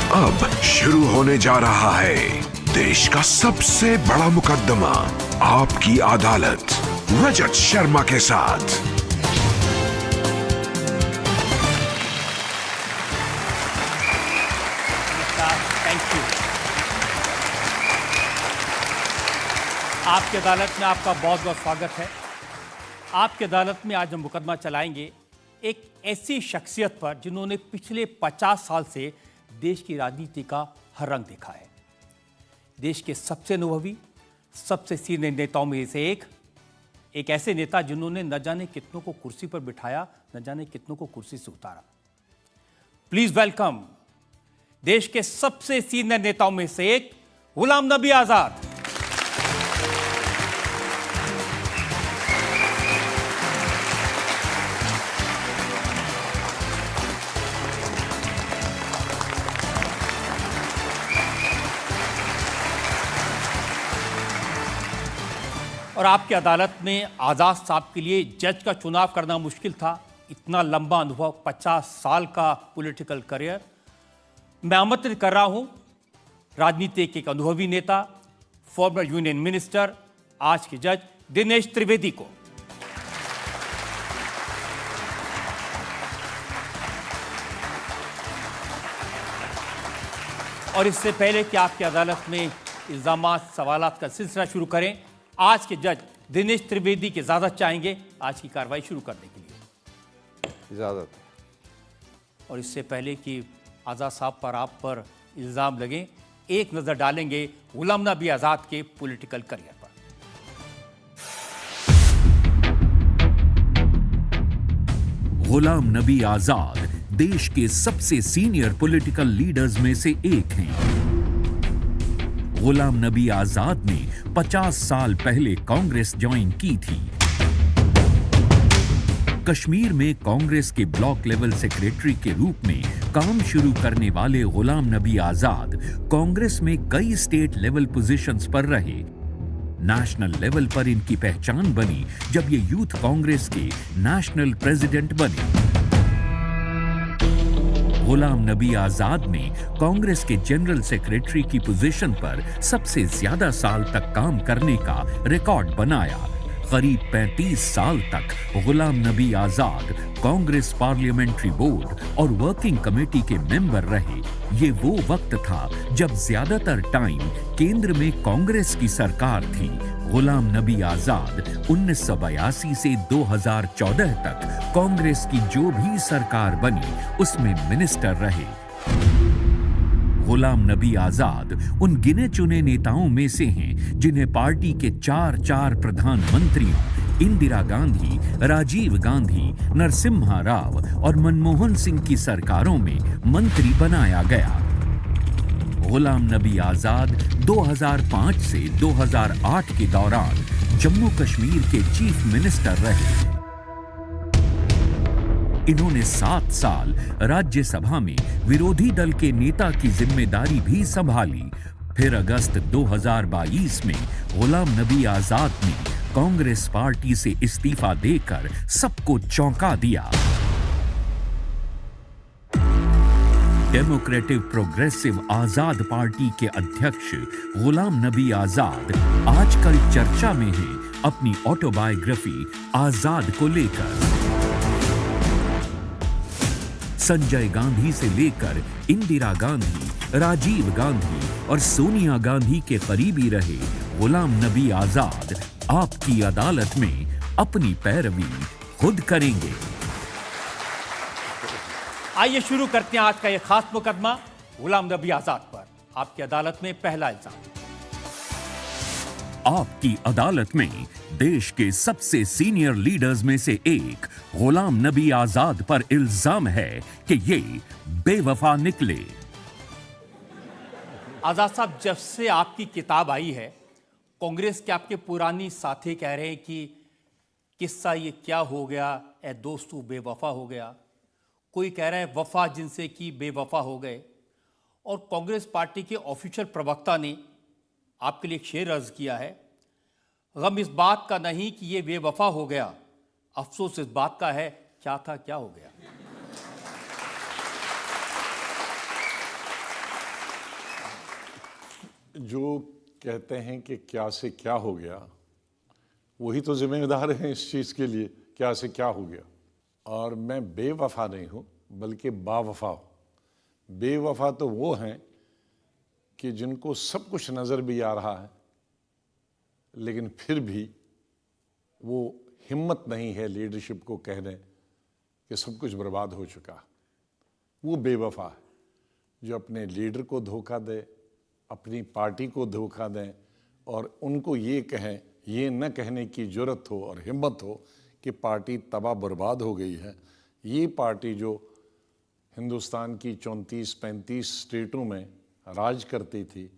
अब शुरू होने जा रहा है देश का सबसे बड़ा मुकदमा, आपकी अदालत, रजत शर्मा के साथ। Thank you. आपकी अदालत में आपका बहुत बहुत स्वागत है। आपकी अदालत में आज हम मुकदमा चलाएंगे एक ऐसी शख्सियत पर जिन्होंने पिछले 50 साल से देश की राजनीति का हर रंग देखा है। देश के सबसे अनुभवी, सबसे सीनियर नेताओं में से एक ऐसे नेता जिन्होंने न जाने कितनों को कुर्सी पर बिठाया, न जाने कितनों को कुर्सी से उतारा। प्लीज वेलकम देश के सबसे सीनियर नेताओं में से एक, गुलाम नबी आजाद। और आपकी अदालत में आज़ाद साहब के लिए जज का चुनाव करना मुश्किल था। इतना लंबा अनुभव, 50 साल का पॉलिटिकल करियर। मैं आमंत्रित कर रहा हूं राजनीति के एक अनुभवी नेता, फॉर्मर यूनियन मिनिस्टर, आज के जज दिनेश त्रिवेदी को। और इससे पहले कि आपकी अदालत में इल्जामात, सवालात का सिलसिला शुरू करें, आज के जज दिनेश त्रिवेदी की इजाजत चाहेंगे आज की कार्रवाई शुरू करने के लिए। इजाजत। और इससे पहले कि आज़ाद साहब पर आप पर इल्जाम लगे, एक नजर डालेंगे गुलाम नबी आजाद के पॉलिटिकल करियर पर। गुलाम नबी आजाद देश के सबसे सीनियर पॉलिटिकल लीडर्स में से एक हैं। गुलाम नबी आजाद ने 50 साल पहले कांग्रेस ज्वाइन की थी। कश्मीर में कांग्रेस के ब्लॉक लेवल सेक्रेटरी के रूप में काम शुरू करने वाले गुलाम नबी आजाद कांग्रेस में कई स्टेट लेवल पोजीशंस पर रहे। नेशनल लेवल पर इनकी पहचान बनी जब ये यूथ कांग्रेस के नेशनल प्रेसिडेंट बने। गुलाम नबी आजाद ने कांग्रेस के जनरल सेक्रेटरी की पोजीशन पर सबसे ज्यादा साल तक काम करने का रिकॉर्ड बनाया। करीब 35 साल तक गुलाम नबी आजाद कांग्रेस पार्लियामेंट्री बोर्ड और वर्किंग कमेटी के मेंबर रहे। ये वो वक्त था जब ज्यादातर टाइम केंद्र में कांग्रेस की सरकार थी। गुलाम नबी आजाद 1982 से 2014 तक कांग्रेस की जो भी सरकार बनी उसमें मिनिस्टर रहे। गुलाम नबी आजाद उन गिने चुने नेताओं में से हैं जिन्हें पार्टी के चार प्रधानमंत्रियों इंदिरा गांधी, राजीव गांधी, नरसिम्हा राव और मनमोहन सिंह की सरकारों में मंत्री बनाया गया। गुलाम नबी आजाद 2005 से 2008 के दौरान जम्मू कश्मीर के चीफ मिनिस्टर रहे। इन्होंने 7 साल राज्यसभा में विरोधी दल के नेता की जिम्मेदारी भी संभाली। फिर अगस्त 2022 में गुलाम नबी आजाद ने कांग्रेस पार्टी से इस्तीफा देकर सबको चौंका दिया। डेमोक्रेटिक प्रोग्रेसिव आजाद पार्टी के अध्यक्ष गुलाम नबी आजाद आजकल चर्चा में हैं अपनी ऑटोबायोग्राफी आजाद को लेकर। संजय गांधी से लेकर इंदिरा गांधी, राजीव गांधी और सोनिया गांधी के करीबी रहे गुलाम नबी आजाद आपकी अदालत में अपनी पैरवी खुद करेंगे। आइए शुरू करते हैं आज का यह खास मुकदमा गुलाम नबी आजाद पर। आपकी अदालत में पहला इल्जाम। आपकी अदालत में देश के सबसे सीनियर लीडर्स में से एक गुलाम नबी आजाद पर इल्जाम है कि ये बेवफा निकले। आजाद साहब, जब से आपकी किताब आई है, कांग्रेस के आपके पुरानी साथी कह रहे हैं कि किस्सा ये क्या हो गया, ए दोस्तू बेवफा हो गया। कोई कह रहा है वफा जिनसे की बेवफा हो गए। और कांग्रेस पार्टी के ऑफिशियल प्रवक्ता ने आपके लिए एक शेर अर्ज किया है, गम इस बात का नहीं कि ये बेवफा हो गया, अफसोस इस बात का है क्या था क्या हो गया। जो कहते हैं कि क्या से क्या हो गया, वही तो जिम्मेदार हैं इस चीज़ के लिए, क्या से क्या हो गया। और मैं बेवफा नहीं हूँ बल्कि बावफा हूँ। बेवफा तो वो हैं कि जिनको सब कुछ नज़र भी आ रहा है लेकिन फिर भी वो हिम्मत नहीं है लीडरशिप को कहने कि सब कुछ बर्बाद हो चुका। वो बेवफा है जो अपने लीडर को धोखा दे, अपनी पार्टी को धोखा दें और उनको ये कहें, ये न कहने की जुर्रत हो और हिम्मत हो कि पार्टी तबाह बर्बाद हो गई है। ये पार्टी जो हिंदुस्तान की 34-35 स्टेटों में राज करती थी,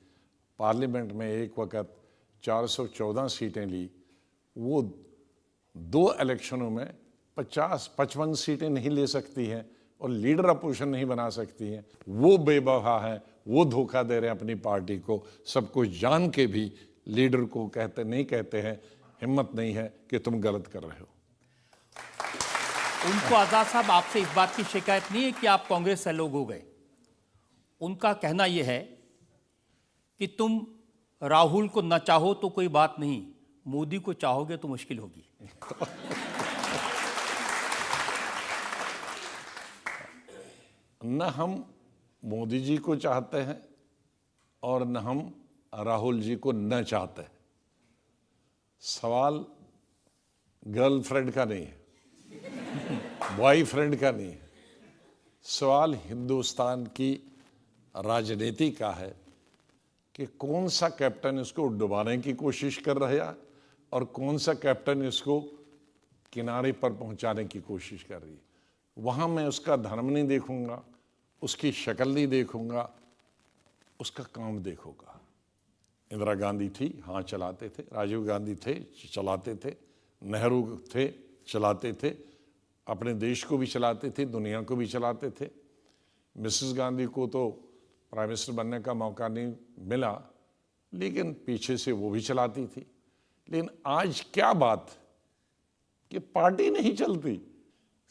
पार्लियामेंट में एक वक्त 414 सीटें ली, वो 2 इलेक्शनों में 50-55 सीटें नहीं ले सकती हैं और लीडर अपोजिशन नहीं बना सकती हैं। वो बेवफा है, वो धोखा दे रहे हैं अपनी पार्टी को। सब कुछ जान के भी लीडर को कहते हैं, हिम्मत नहीं है कि तुम गलत कर रहे हो। उनको आज़ाद साहब आपसे इस बात की शिकायत नहीं है कि आप कांग्रेस से लोग हो गए। उनका कहना यह है कि तुम राहुल को न चाहो तो कोई बात नहीं, मोदी को चाहोगे तो मुश्किल होगी। न हम मोदी जी को चाहते हैं और न हम राहुल जी को न चाहते हैं। सवाल गर्लफ्रेंड का नहीं है, बॉयफ्रेंड का नहीं है। सवाल हिंदुस्तान की राजनीति का है कि कौन सा कैप्टन इसको डुबाने की कोशिश कर रहा है और कौन सा कैप्टन इसको किनारे पर पहुंचाने की कोशिश कर रही है। वहाँ मैं उसका धर्म नहीं देखूंगा, उसकी शक्ल नहीं देखूंगा, उसका काम देखूंगा। इंदिरा गांधी थी, हाँ चलाते थे, राजीव गांधी थे, चलाते थे, नेहरू थे, चलाते थे, अपने देश को भी चलाते थे, दुनिया को भी चलाते थे। मिसेस गांधी को तो प्राइम मिनिस्टर बनने का मौका नहीं मिला, लेकिन पीछे से वो भी चलाती थी। लेकिन आज क्या बात कि पार्टी नहीं चलती।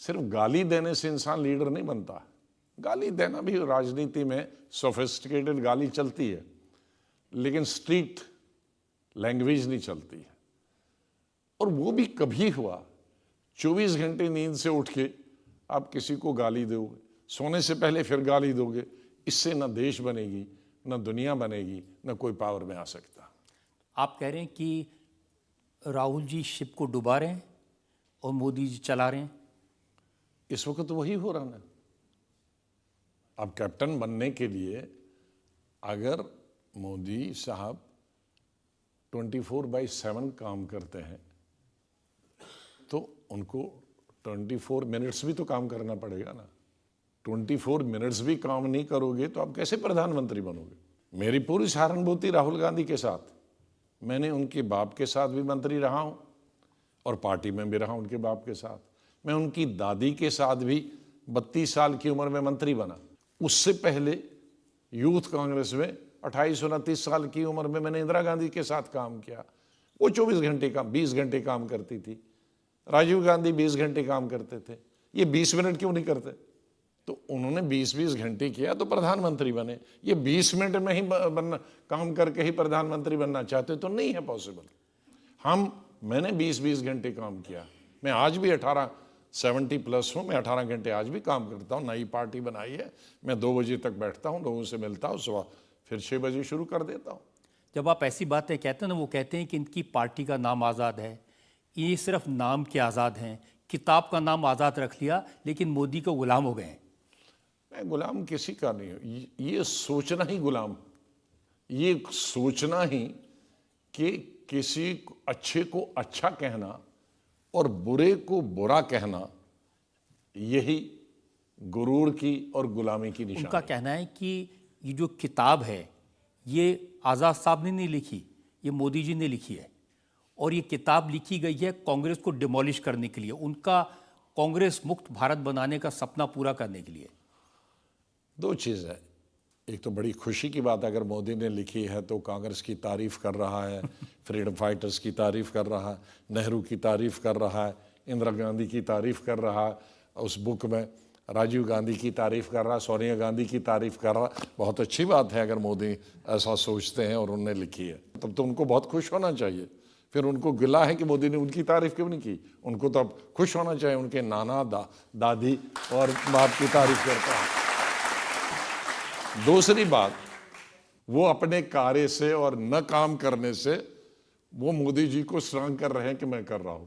सिर्फ गाली देने से इंसान लीडर नहीं बनता। गाली देना भी राजनीति में सोफिस्टिकेटेड गाली चलती है, लेकिन स्ट्रीट लैंग्वेज नहीं चलती है। और वो भी कभी हुआ 24 घंटे नींद से उठ के आप किसी को गाली दोगे, सोने से पहले फिर गाली दोगे, इससे न देश बनेगी, न दुनिया बनेगी, न कोई पावर में आ सकता। आप कह रहे हैं कि राहुल जी शिप को डुबा रहे हैं और मोदी जी चला रहे हैं। इस वक्त तो वही हो रहा है। अब कैप्टन बनने के लिए अगर मोदी साहब 24/7 काम करते हैं तो उनको 24 मिनट्स भी तो काम करना पड़ेगा ना। 24 मिनट्स भी काम नहीं करोगे तो आप कैसे प्रधानमंत्री बनोगे। मेरी पूरी सहानुभूति राहुल गांधी के साथ। मैंने उनके बाप के साथ भी मंत्री रहा हूं और पार्टी में भी रहा उनके बाप के साथ। मैं उनकी दादी के साथ भी 32 साल की उम्र में मंत्री बना। उससे पहले यूथ कांग्रेस में 28-29 साल की उम्र में मैंने इंदिरा गांधी के साथ काम किया। वो 20 घंटे काम करती थी। राजीव गांधी 20 घंटे काम करते थे। ये 20 मिनट क्यों नहीं करते? तो उन्होंने 20-20 घंटे किया तो प्रधानमंत्री बने। ये 20 मिनट में ही बनना, काम करके ही प्रधानमंत्री बनना चाहते तो नहीं है पॉसिबल। मैंने 20-20 घंटे काम किया। मैं आज भी 70+ हूँ, मैं 18 घंटे आज भी काम करता हूँ। नई पार्टी बनाई है, मैं 2 बजे तक बैठता हूँ, लोगों से मिलता हूँ, सुबह फिर 6 बजे शुरू कर देता हूँ। जब आप ऐसी बातें कहते हैं ना, वो कहते हैं कि इनकी पार्टी का नाम आज़ाद है, ये सिर्फ नाम के आज़ाद हैं, किताब का नाम आज़ाद रख लिया, लेकिन मोदी को गुलाम हो गए हैं। मैं गुलाम किसी का नहीं हूँ। ये सोचना ही गुलाम, ये सोचना ही कि किसी अच्छे को अच्छा कहना और बुरे को बुरा कहना, यही गुरूर की और गुलामी की निशानी। उनका कहना है कि ये जो किताब है ये आज़ाद साहब ने नहीं लिखी, ये मोदी जी ने लिखी है और ये किताब लिखी गई है कांग्रेस को डिमोलिश करने के लिए, उनका कांग्रेस मुक्त भारत बनाने का सपना पूरा करने के लिए। 2 चीज़ है। एक तो बड़ी खुशी की बात, अगर मोदी ने लिखी है तो कांग्रेस की तारीफ कर रहा है, फ्रीडम फाइटर्स की तारीफ कर रहा है, नेहरू की तारीफ कर रहा है, इंदिरा गांधी की तारीफ कर रहा है उस बुक में, राजीव गांधी की तारीफ कर रहा, सोनिया गांधी की तारीफ कर रहा। बहुत अच्छी बात है अगर मोदी ऐसा सोचते हैं और उन्होंने लिखी है, तब तो उनको बहुत खुश होना चाहिए। फिर उनको गिला है कि मोदी ने उनकी तारीफ क्यों नहीं की। उनको तो अब खुश होना चाहिए, उनके नाना दादी और बाप की तारीफ करता है। दूसरी बात, वो अपने कार्य से और न काम करने से वो मोदी जी को स्ट्रांग कर रहे हैं कि मैं कर रहा हूं।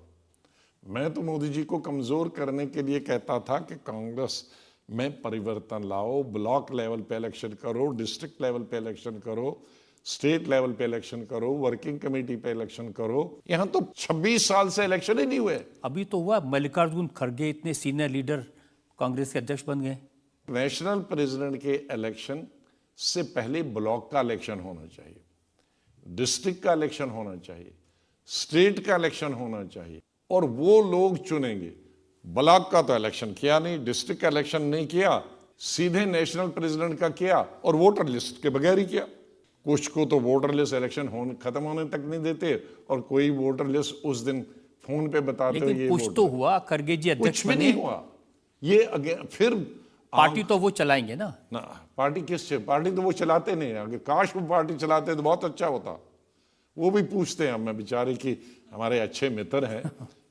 मैं तो मोदी जी को कमजोर करने के लिए कहता था कि कांग्रेस में परिवर्तन लाओ, ब्लॉक लेवल पे इलेक्शन करो, डिस्ट्रिक्ट लेवल पे इलेक्शन करो, स्टेट लेवल पे इलेक्शन करो, वर्किंग कमेटी पे इलेक्शन करो। यहां तो 26 साल से इलेक्शन ही नहीं हुए। अभी तो हुआ, मल्लिकार्जुन खड़गे इतने सीनियर लीडर कांग्रेस के अध्यक्ष बन गए। नेशनल प्रेसिडेंट के इलेक्शन से पहले ब्लॉक का इलेक्शन होना चाहिए, डिस्ट्रिक्ट का इलेक्शन होना चाहिए, स्टेट का इलेक्शन होना चाहिए, और वो लोग चुनेंगे। ब्लॉक का तो इलेक्शन किया नहीं, डिस्ट्रिक्ट का इलेक्शन नहीं किया, सीधे नेशनल प्रेसिडेंट का किया और वोटर लिस्ट के बगैर ही किया। कुछ को तो वोटर लिस्ट इलेक्शन खत्म होने तक नहीं देते, और कोई वोटर लिस्ट उस दिन फोन पे बताते हो ये कुछ तो हुआ, खड़गे जी अध्यक्ष कुछ भी नहीं हुआ। ये फिर पार्टी तो वो चलाएंगे ना। पार्टी किससे? पार्टी तो वो चलाते नहीं। अगर काश वो पार्टी चलाते तो बहुत अच्छा होता। वो भी पूछते हैं, मैं बेचारे की हमारे अच्छे मित्र हैं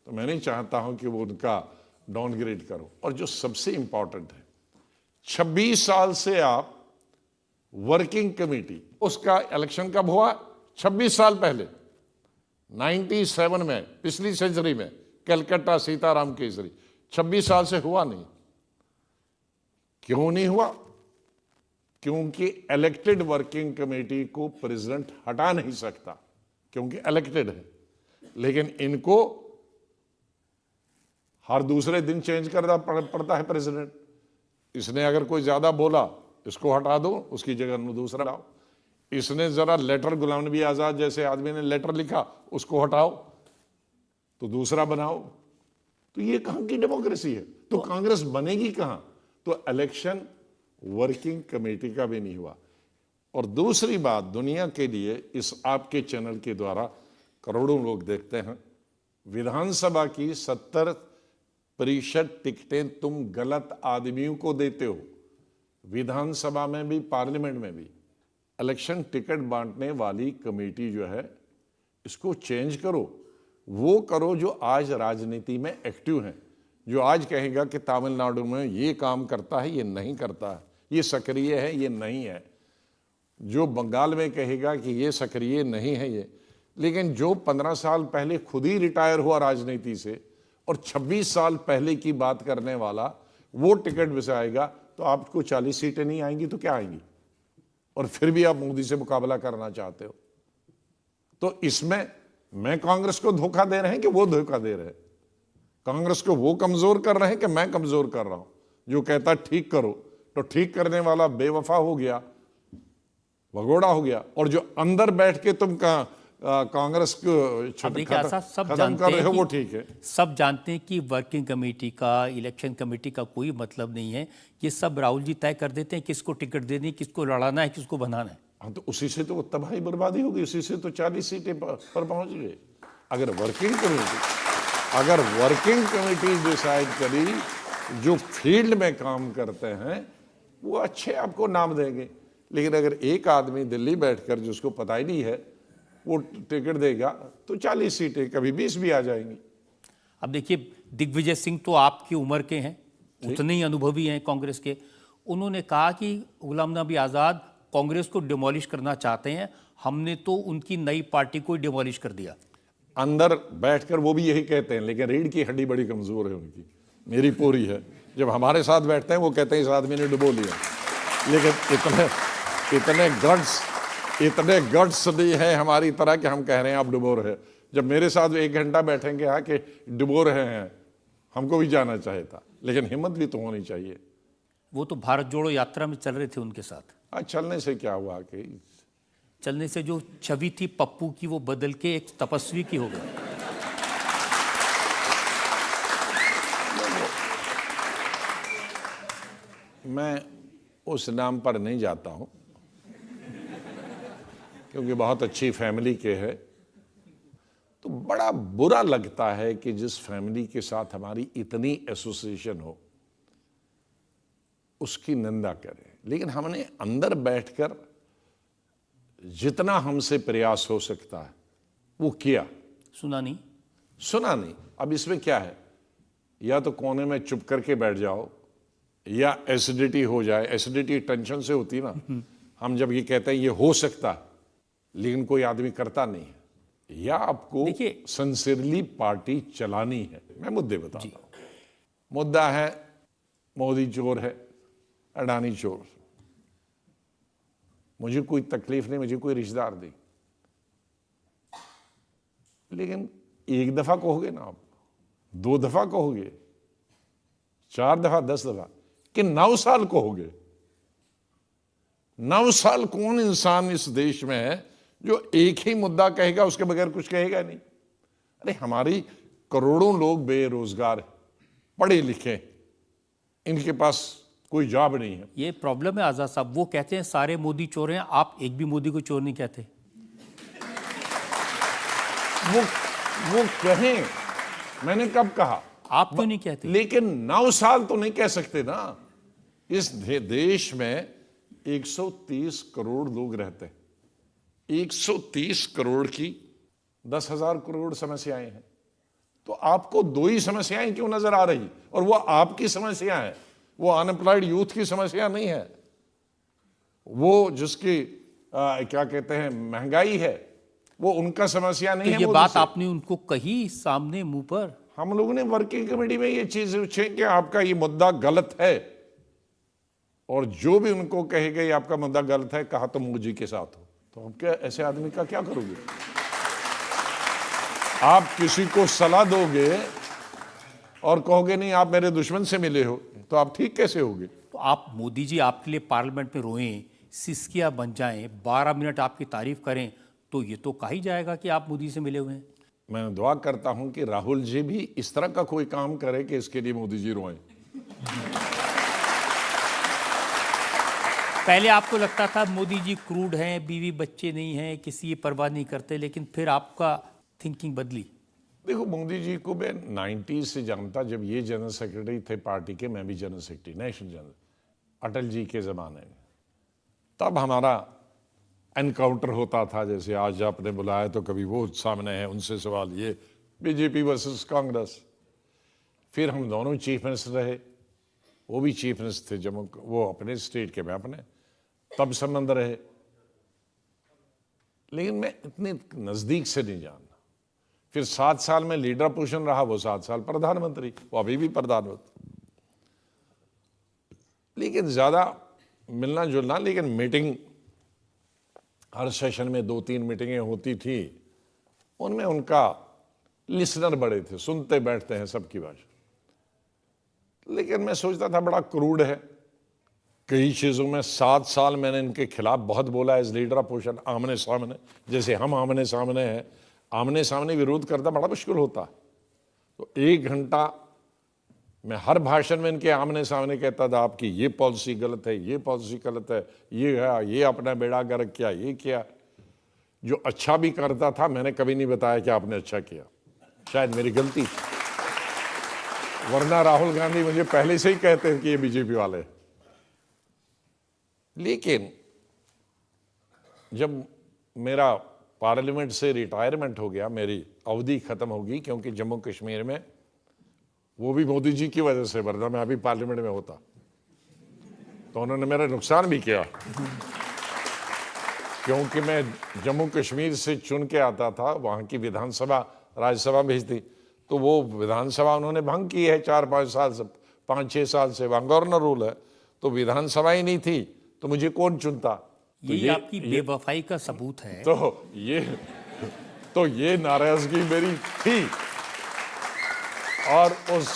तो मैं नहीं चाहता हूं कि वो उनका डाउनग्रेड करो। और जो सबसे इंपॉर्टेंट है, 26 साल से आप वर्किंग कमेटी, उसका इलेक्शन कब हुआ? 26 साल पहले, 97 में, पिछली सेंचुरी में, कलकत्ता सीताराम केसरी। 26 साल से हुआ नहीं। क्यों नहीं हुआ? क्योंकि इलेक्टेड वर्किंग कमेटी को प्रेसिडेंट हटा नहीं सकता, क्योंकि इलेक्टेड है। लेकिन इनको हर दूसरे दिन चेंज करना पड़ता है प्रेसिडेंट। इसने अगर कोई ज्यादा बोला, इसको हटा दो, उसकी जगह दूसरा लाओ। इसने जरा लेटर, गुलाम नबी आजाद जैसे आदमी ने लेटर लिखा, उसको हटाओ तो दूसरा बनाओ। तो ये कहां की डेमोक्रेसी है? तो कांग्रेस बनेगी कहां? तो इलेक्शन वर्किंग कमेटी का भी नहीं हुआ। और दूसरी बात, दुनिया के लिए इस आपके चैनल के द्वारा करोड़ों लोग देखते हैं, विधानसभा की 70% टिकटें तुम गलत आदमियों को देते हो। विधानसभा में भी, पार्लियामेंट में भी इलेक्शन टिकट बांटने वाली कमेटी जो है, इसको चेंज करो। वो करो जो आज राजनीति में एक्टिव है, जो आज कहेगा कि तमिलनाडु में ये काम करता है, ये नहीं करता है, ये सक्रिय है, ये नहीं है। जो बंगाल में कहेगा कि ये सक्रिय नहीं है ये। लेकिन जो 15 साल पहले खुद ही रिटायर हुआ राजनीति से और 26 साल पहले की बात करने वाला, वो टिकट बिछाएगा, तो आपको 40 सीटें नहीं आएंगी तो क्या आएंगी? और फिर भी आप मोदी से मुकाबला करना चाहते हो। तो इसमें मैं कांग्रेस को धोखा दे रहे हैं कि वो धोखा दे रहे हैं? कांग्रेस को वो कमजोर कर रहे हैं कि मैं कमजोर कर रहा हूं? जो कहता ठीक करो, तो ठीक करने वाला बेवफा हो गया, भगोड़ा हो गया। और जो अंदर बैठ के तुम कांग्रेस को खत्म कर रहे हो, वो ठीक है। सब जानते हैं कि वर्किंग कमेटी का, इलेक्शन कमेटी का कोई मतलब नहीं है। ये सब राहुल जी तय कर देते हैं किसको टिकट देनी, किसको लड़ाना है, किसको बनाना है। हाँ, तो उसी से तो तबाही बर्बादी होगी, उसी से तो 40 सीटें पर पहुंच गए। अगर वर्किंग कमेटी डिसाइड करी, जो फील्ड में काम करते हैं वो अच्छे आपको नाम देंगे। लेकिन अगर एक आदमी दिल्ली बैठकर, जिसको पता ही नहीं है, वो टिकट देगा, तो 40 सीटें, कभी 20 भी आ जाएंगी। अब देखिए, दिग्विजय सिंह तो आपकी उम्र के हैं, उतने ही अनुभवी हैं कांग्रेस के। उन्होंने कहा कि गुलाम नबी आज़ाद कांग्रेस को डिमोलिश करना चाहते हैं, हमने तो उनकी नई पार्टी को डिमोलिश कर दिया। अंदर बैठकर वो भी यही कहते हैं, लेकिन रीढ़ की हड्डी बड़ी कमजोर है उनकी, मेरी पूरी है। जब हमारे साथ बैठते हैं वो कहते हैं इस आदमी ने डुबो लिया। लेकिन इतने गट्स नहीं है हमारी तरह कि हम कह रहे हैं आप डुबो रहे। जब मेरे साथ 1 घंटा बैठेंगे हाँ कि डुबो रहे हैं, हमको भी जाना चाहिए था, लेकिन हिम्मत भी तो होनी चाहिए। वो तो भारत जोड़ो यात्रा में चल रहे थे उनके साथ। चलने से क्या हुआ कि चलने से जो छवि थी पप्पू की, वो बदल के एक तपस्वी की हो गई। मैं उस नाम पर नहीं जाता हूं, क्योंकि बहुत अच्छी फैमिली के है। तो बड़ा बुरा लगता है कि जिस फैमिली के साथ हमारी इतनी एसोसिएशन हो, उसकी निंदा करें, लेकिन हमने अंदर बैठकर जितना हमसे प्रयास हो सकता है वो किया। सुना नहीं। सुना नहीं। अब इसमें क्या है, या तो कोने में चुप करके बैठ जाओ, या एसिडिटी हो जाए। एसिडिटी टेंशन से होती है ना। हम जब ये कहते हैं ये हो सकता है, लेकिन कोई आदमी करता नहीं है, या आपको देखिए, सिंसियरली पार्टी चलानी है। मैं मुद्दे बताता हूं। मुद्दा है मोदी चोर है, अडानी चोर। मुझे कोई तकलीफ नहीं, मुझे कोई रिश्तेदार नहीं, लेकिन एक दफा कहोगे ना आप, 2 दफा कहोगे, 4 दफा, 10 दफा, कि 9 साल कहोगे। 9 साल कौन इंसान इस देश में है जो एक ही मुद्दा कहेगा, उसके बगैर कुछ कहेगा नहीं? अरे हमारी करोड़ों लोग बेरोजगार हैं, पढ़े लिखे, इनके पास कोई जॉब नहीं है। ये प्रॉब्लम है आजाद साहब। वो कहते हैं सारे मोदी चोर हैं, आप एक भी मोदी को चोर नहीं कहते। वो कहें, मैंने कब कहा? आप क्यों नहीं कहते? लेकिन 9 साल तो नहीं कह सकते ना। इस देश में 130 करोड़ लोग रहते हैं। 130 करोड़ की 10,000 करोड़ समस्याएं हैं, तो आपको 2 ही समस्याएं क्यों नजर आ रही? और वो आपकी समस्या है, वो अनएम्प्लॉयड यूथ की समस्या नहीं है, वो जिसकी क्या कहते हैं महंगाई है, वो उनका समस्या नहीं तो है। ये बात आपने उनको कही सामने मुंह पर? हम लोगों ने वर्किंग कमेटी में ये चीज पूछे कि आपका ये मुद्दा गलत है, और जो भी उनको कहेगा ये आपका मुद्दा गलत है, कहा तो मोदी के साथ हो। तो हम क्या ऐसे आदमी का क्या करोगे? आप किसी को सलाह दोगे और कहोगे नहीं आप मेरे दुश्मन से मिले हो, तो आप ठीक कैसे होगे? तो आप मोदी जी आपके लिए पार्लियामेंट में रोएं, सिसकिया बन जाएं, 12 मिनट आपकी तारीफ करें, तो ये तो कहा ही जाएगा कि आप मोदी से मिले हुए हैं। मैं दुआ करता हूं कि राहुल जी भी इस तरह का कोई काम करे कि इसके लिए मोदी जी रोएं। पहले आपको लगता था मोदी जी क्रूड हैं, बीवी बच्चे नहीं हैं, किसी की परवाह नहीं करते, लेकिन फिर आपका थिंकिंग बदली। देखो, मोदी जी को मैं 90 से जानता। जब ये जनरल सेक्रेटरी थे पार्टी के, मैं भी general secretary, national general, Atal ji के ज़माने में, तब हमारा एनकाउंटर होता था। जैसे आज आपने बुलाया तो कभी वो सामने है, उनसे सवाल ये, बीजेपी वर्सेस कांग्रेस। फिर हम दोनों चीफ मिनिस्टर रहे, वो भी चीफ मिनिस्टर थे जम्मू, वो अपने स्टेट के, मैं अपने, तब संबंध रहे, लेकिन मैं इतने नज़दीक से नहीं जानता। फिर 7 साल में लीडर पोजीशन रहा, वो 7 साल प्रधानमंत्री, वो अभी भी प्रधानमंत्री, लेकिन ज़्यादा मिलना जुलना। लेकिन मीटिंग, हर सेशन में 2-3 मीटिंगें होती थी, उनमें उनका लिसनर बड़े थे, सुनते बैठते हैं सबकी भाषा। लेकिन मैं सोचता था बड़ा क्रूड है कई चीज़ों में। 7 साल मैंने इनके खिलाफ बहुत बोला एज लीडर अपोजिशन, आमने सामने, जैसे हम आमने सामने हैं, आमने सामने विरोध करना बड़ा मुश्किल होता है। तो 1 घंटा मैं हर भाषण में इनके आमने सामने कहता था आपकी ये पॉलिसी गलत है, ये पॉलिसी गलत है, ये अपना बेड़ा गर्क किया, ये किया। जो अच्छा भी करता था मैंने कभी नहीं बताया कि आपने अच्छा किया, शायद मेरी गलती थी, वरना राहुल गांधी मुझे पहले से ही कहते हैं कि ये बीजेपी वाले हैं। लेकिन जब मेरा पार्लियामेंट से रिटायरमेंट हो गया, मेरी अवधि खत्म होगी, क्योंकि जम्मू कश्मीर में वो भी मोदी जी की वजह से, वरना मैं अभी पार्लियामेंट में होता, तो उन्होंने मेरा नुकसान भी किया, क्योंकि मैं जम्मू कश्मीर से चुन के आता था, वहाँ की विधानसभा राज्यसभा भेजती, तो वो विधानसभा उन्होंने भंग की है 4-5 साल से, 5-6 साल से, वहाँ गवर्नर रूल है, तो विधानसभा ही नहीं थी, तो मुझे कौन चुनता? तो ये आपकी बेवफाई का सबूत है। तो ये नाराजगी मेरी थी, और उस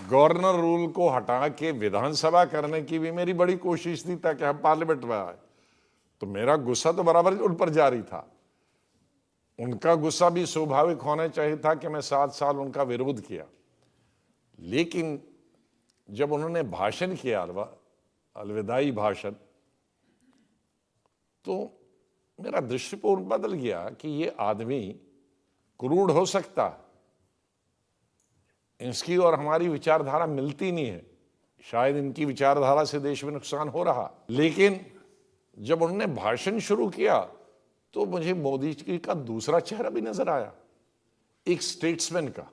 गवर्नर रूल को हटा के विधानसभा करने की भी मेरी बड़ी कोशिश थी ताकि हम पार्लियामेंट में आए। तो मेरा गुस्सा तो बराबर उन पर जारी था, उनका गुस्सा भी स्वाभाविक होना चाहिए था कि मैं 7 साल उनका विरोध किया। लेकिन जब उन्होंने भाषण किया, अलविदाई भाषण, तो मेरा दृष्टिकोण बदल गया कि ये आदमी क्रूड हो सकता, इसकी और हमारी विचारधारा मिलती नहीं है, शायद इनकी विचारधारा से देश में नुकसान हो रहा, लेकिन जब उन्होंने भाषण शुरू किया तो मुझे मोदी जी का दूसरा चेहरा भी नजर आया, एक स्टेट्समैन का।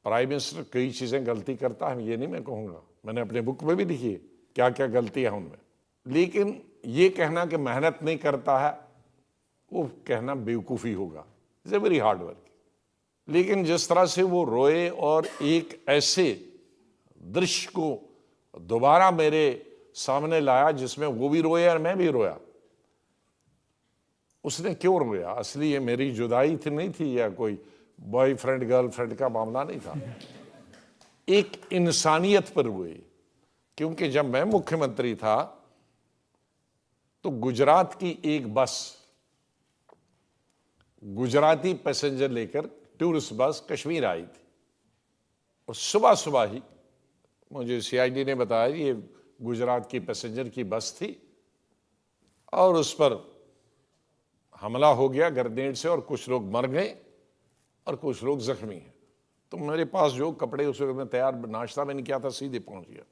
प्राइम मिनिस्टर कई चीजें गलती करता है, ये नहीं मैं कहूंगा, मैंने अपने बुक में भी लिखी है क्या क्या गलतियां उनमें, लेकिन ये कहना कि मेहनत नहीं करता है वो कहना बेवकूफ़ी होगा। It's a very hard work. लेकिन जिस तरह से वो रोए और एक ऐसे दृश्य को दोबारा मेरे सामने लाया जिसमें वो भी रोए और मैं भी रोया। उसने क्यों रोया? असली ये मेरी जुदाई थी नहीं थी या कोई बॉयफ्रेंड गर्लफ्रेंड का मामला नहीं था, एक इंसानियत पर रोए। क्योंकि जब मैं मुख्यमंत्री था तो गुजरात की एक बस गुजराती पैसेंजर लेकर टूरिस्ट बस कश्मीर आई थी और सुबह सुबह ही मुझे सीआईडी ने बताया ये गुजरात की पैसेंजर की बस थी और उस पर हमला हो गया ग्रेनेड से और कुछ लोग मर गए और कुछ लोग जख्मी हैं। तो मेरे पास जो कपड़े उस वक्त में तैयार, नाश्ता मैंने किया था, सीधे पहुंच गया,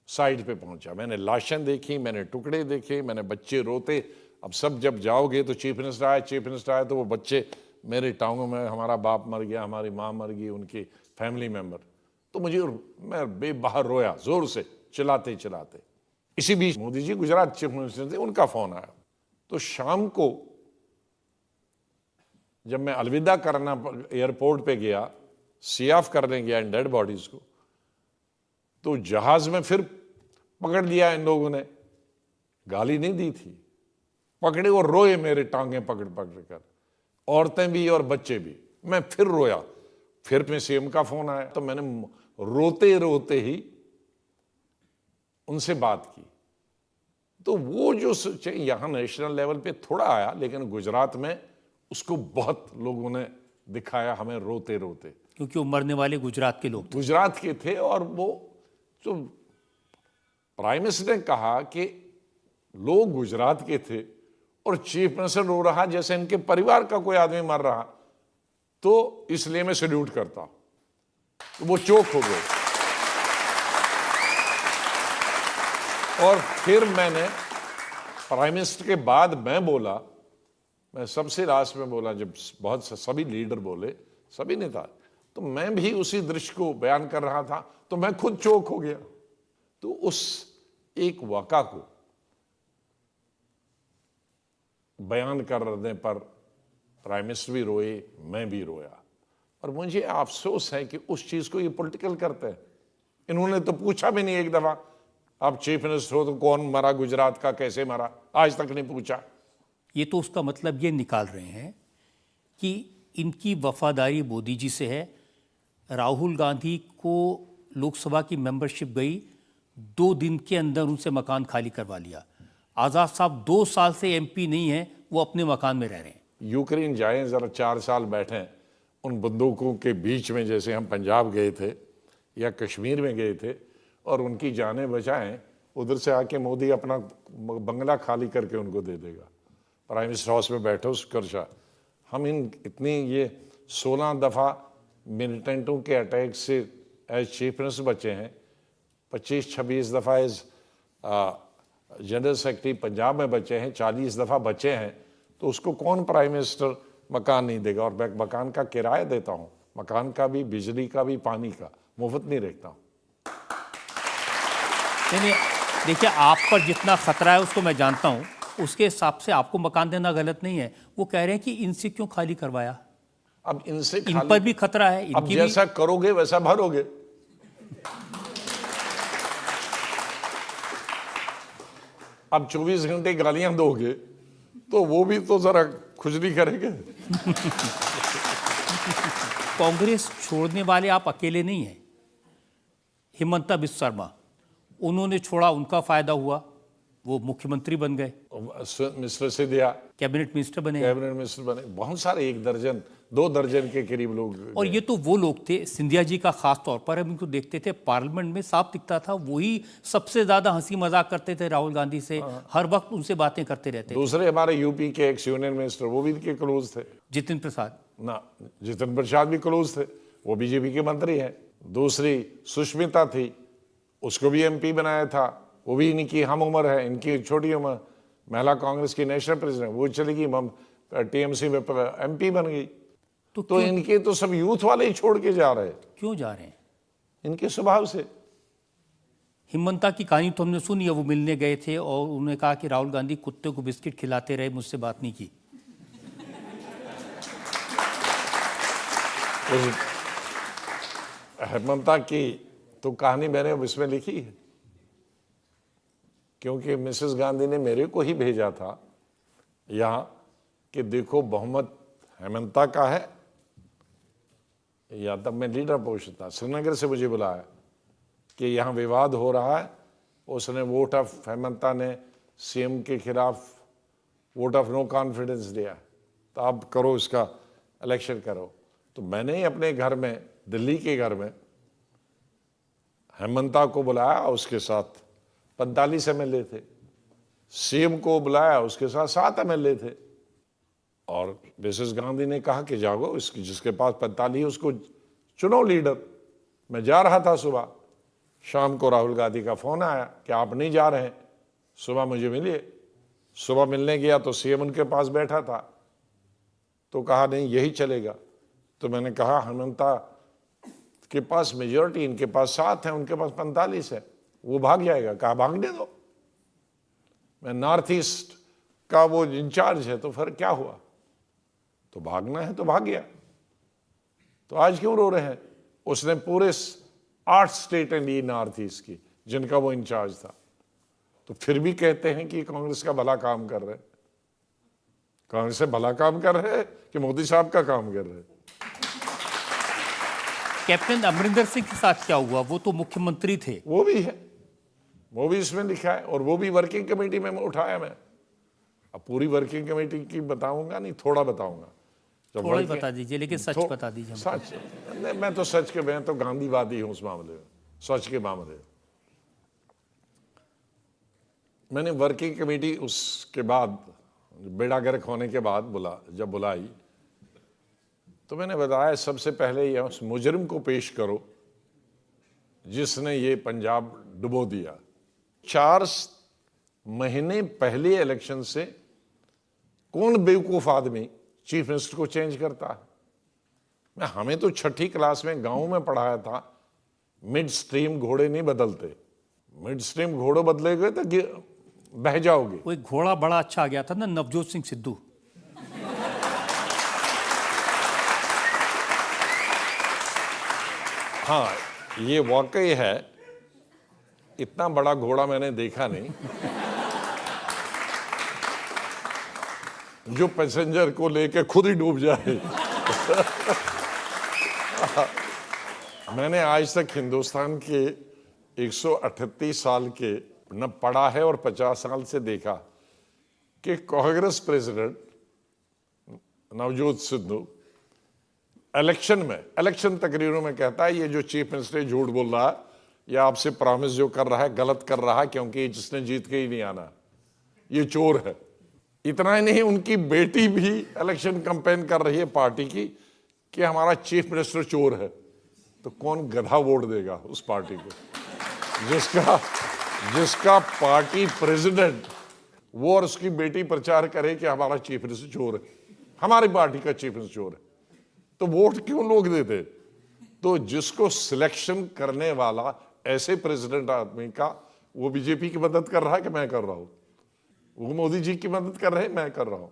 साइड पे पहुंचा। मैंने लाशें देखी, मैंने टुकड़े देखे, मैंने बच्चे रोते। अब सब जब जाओगे तो चीफ मिनिस्टर आए तो वो बच्चे मेरे टांगों में, हमारा बाप मर गया, हमारी माँ मर गई, उनकी फैमिली मेंबर। तो मैं बेबाहर रोया जोर से, चिल्लाते चिल्लाते। इसी बीच मोदी जी गुजरात चीफ मिनिस्टर थे, उनका फोन आया। तो शाम को जब मैं अलविदा करना एयरपोर्ट पे गया, सी ऑफ करने गया इन डेड बॉडीज को, तो जहाज में फिर पकड़ लिया इन लोगों ने। गाली नहीं दी थी, पकड़े और रोए मेरे टांगे पकड़ पकड़ कर, औरतें भी और बच्चे भी। मैं फिर रोया, फिर में सीएम का फोन आया तो मैंने रोते रोते ही उनसे बात की। तो वो जो यहां नेशनल लेवल पे थोड़ा आया, लेकिन गुजरात में उसको बहुत लोगों ने दिखाया हमें रोते रोते, क्योंकि वो मरने वाले गुजरात के लोग थे। गुजरात के थे। और वो जो प्राइम मिनिस्टर ने कहा कि लोग गुजरात के थे और चीफ मिनिस्टर रो रहा जैसे इनके परिवार का कोई आदमी मर रहा, तो इसलिए मैं सैल्यूट करता हूं। तो वो चौक हो गए। और फिर मैंने प्राइम मिनिस्टर के बाद मैं बोला, मैं सबसे लास्ट में बोला जब बहुत सभी लीडर बोले, सभी नेता, तो मैं भी उसी दृश्य को बयान कर रहा था तो मैं खुद चौक हो गया। तो उस एक वाक़ा को बयान करने पर प्राइम मिनिस्टर भी रोए, मैं भी रोया। और मुझे अफसोस है कि उस चीज को ये पॉलिटिकल करते हैं। इन्होंने तो पूछा भी नहीं एक दफा, आप चीफ मिनिस्टर हो तो कौन मरा गुजरात का, कैसे मरा, आज तक नहीं पूछा। ये तो उसका मतलब ये निकाल रहे हैं कि इनकी वफादारी मोदी जी से है। राहुल गांधी को लोकसभा की मेंबरशिप गई, 2 दिन के अंदर उनसे मकान खाली करवा लिया। आज़ाद साहब 2 साल से एमपी नहीं है, वो अपने मकान में रह रहे हैं। यूक्रेन जाएं जरा, 4 साल बैठें उन बंदूकों के बीच में, जैसे हम पंजाब गए थे या कश्मीर में गए थे, और उनकी जानें बचाएं। उधर से आके मोदी अपना बंगला खाली करके उनको दे देगा। प्राइम मिनिस्टर हाउस में बैठो स्कर्शा। हम इतनी ये 16 दफ़ा मिलिटेंटों के अटैक से एज चीफ मिनिस्टर बचे हैं, 25-26 दफ़ा एज जनरल सेक्रेटरी पंजाब में बचे हैं, 40 दफ़ा बचे हैं। तो उसको कौन प्राइम मिनिस्टर मकान नहीं देगा? और मैं मकान का किराया देता हूँ, मकान का भी, बिजली का भी, पानी का, मुफ्त नहीं रखता हूँ। नहीं, देखिए, आप पर जितना खतरा है उसको मैं जानता हूँ, उसके हिसाब से आपको मकान देना गलत नहीं है। वो कह रहे हैं कि इनसे क्यों खाली करवाया? अब इनसे इन पर भी खतरा है। अब जैसा करोगे वैसा भरोगे। अब 24 घंटे गालियां दोगे तो वो भी तो जरा खुजली करेंगे। कांग्रेस छोड़ने वाले आप अकेले नहीं हैं। हिमंता बिस्वा शर्मा, उन्होंने छोड़ा, उनका फायदा हुआ, वो मुख्यमंत्री बन गए, मिस्टर सिंधिया कैबिनेट मिनिस्टर बने, बहुत सारे 1 दर्जन 2 दर्जन के करीब लोग। और ये तो वो लोग थे, सिंधिया जी का खास तौर पर हम इनको देखते थे पार्लियामेंट में, साफ दिखता था वही सबसे ज्यादा हंसी मजाक करते थे राहुल गांधी से, हर वक्त उनसे बातें करते रहते। दूसरे हमारे यूपी के एक्स यूनियन मिनिस्टर, वो भी इनके क्लोज थे। जितिन प्रसाद भी क्लोज थे, वो बीजेपी के मंत्री हैं। दूसरी सुष्मिता थी, उसको भी एमपी बनाया था, वो भी इनकी हम उम्र है, इनकी छोटी उम्र, महिला कांग्रेस की नेशनल प्रेसिडेंट, वो चली गई टीएमसी में एमपी बन गई। तो इनके तो सब यूथ वाले ही छोड़ के जा रहे हैं। क्यों जा रहे हैं? इनके स्वभाव से। हिमंता की कहानी तो हमने सुनी है, वो मिलने गए थे और उन्होंने कहा कि राहुल गांधी कुत्ते को बिस्किट खिलाते रहे, मुझसे बात नहीं की। हिमंता की तो कहानी मैंने इसमें लिखी है, क्योंकि मिसेस गांधी ने मेरे को ही भेजा था यहाँ कि देखो बहुमत हेमंता का है, या तब मैं लीडर पोस्ट था, श्रीनगर से मुझे बुलाया कि यहाँ विवाद हो रहा है। उसने वोट ऑफ हेमंता ने सीएम के खिलाफ वोट ऑफ नो कॉन्फिडेंस दिया, तो आप करो इसका इलेक्शन करो। तो मैंने ही अपने घर में, दिल्ली के घर में हेमंता को बुलाया, उसके साथ 45 एमएलए थे, सीएम को बुलाया, उसके साथ 7 एमएलए थे। और मिसेस गांधी ने कहा कि जाओ, इसकी जिसके पास 45 उसको चुनो लीडर। मैं जा रहा था सुबह, शाम को राहुल गांधी का फोन आया कि आप नहीं जा रहे हैं, सुबह मुझे मिलिए। सुबह मिलने गया तो सीएम उनके पास बैठा था, तो कहा नहीं यही चलेगा। तो मैंने कहा हेमंता के पास मेजॉरिटी, इनके पास 7 है, उनके पास 45 है, वो भाग जाएगा। कहा भागने दो, मैं नॉर्थ ईस्ट का वो इंचार्ज है, तो फिर क्या हुआ, तो भागना है तो भाग गया। तो आज क्यों रो रहे हैं? उसने पूरे 8 स्टेट ली नॉर्थ ईस्ट की, जिनका वो इंचार्ज था, तो फिर भी कहते हैं कि कांग्रेस का भला काम कर रहे हैं। कांग्रेस से भला काम कर रहे हैं कि मोदी साहब का काम कर रहे हैं? कैप्टन अमरिंदर सिंह के साथ क्या हुआ? वो तो मुख्यमंत्री थे। वो भी है, वो भी इसमें लिखा है, और वो भी वर्किंग कमेटी में उठाया मैं। अब पूरी वर्किंग कमेटी की बताऊंगा नहीं, थोड़ा बताऊंगा। थोड़ा ही बता दीजिए, लेकिन सच बता दीजिए। सच नहीं, मैं तो सच के, मैं तो गांधीवादी हूं उस मामले में, सच के मामले में। मैंने वर्किंग कमेटी उसके बाद बेड़ा गर्क होने के बाद जब बुलाई, तो मैंने बताया सबसे पहले ये उस मुजरिम को पेश करो जिसने ये पंजाब डुबो दिया। 4 महीने पहले इलेक्शन से कौन बेवकूफ आदमी चीफ मिनिस्टर को चेंज करता है? हमें तो 6ठी क्लास में गांव में पढ़ाया था, मिड स्ट्रीम घोड़े नहीं बदलते। मिड स्ट्रीम घोड़े बदले गए तो बह जाओगे। वो एक घोड़ा बड़ा अच्छा आ गया था ना, नवजोत सिंह सिद्धू। हाँ, ये वाकई है, इतना बड़ा घोड़ा मैंने देखा नहीं जो पैसेंजर को लेके खुद ही डूब जाए। मैंने आज तक हिंदुस्तान के 138 साल के न पढ़ा है और 50 साल से देखा कि कांग्रेस प्रेसिडेंट नवजोत सिद्धू इलेक्शन तकरीरों में कहता है ये जो चीफ मिनिस्टर झूठ बोल रहा है, या आपसे प्रॉमिस जो कर रहा है गलत कर रहा है, क्योंकि जिसने जीत के ही नहीं आना, ये चोर है। इतना ही नहीं, उनकी बेटी भी इलेक्शन कैंपेन कर रही है पार्टी की कि हमारा चीफ मिनिस्टर चोर है। तो कौन गधा वोट देगा उस पार्टी को, जिसका पार्टी प्रेसिडेंट वो और उसकी बेटी प्रचार करे कि हमारा चीफ मिनिस्टर चोर है, हमारी पार्टी का चीफ मिनिस्टर चोर है? तो वोट क्यों लोग देते? तो जिसको सिलेक्शन करने वाला ऐसे प्रेसिडेंट आदमी का, वो बीजेपी की मदद कर रहा है कि मैं कर रहा हूं? वो मोदी जी की मदद कर रहे हैं, मैं कर रहा हूं।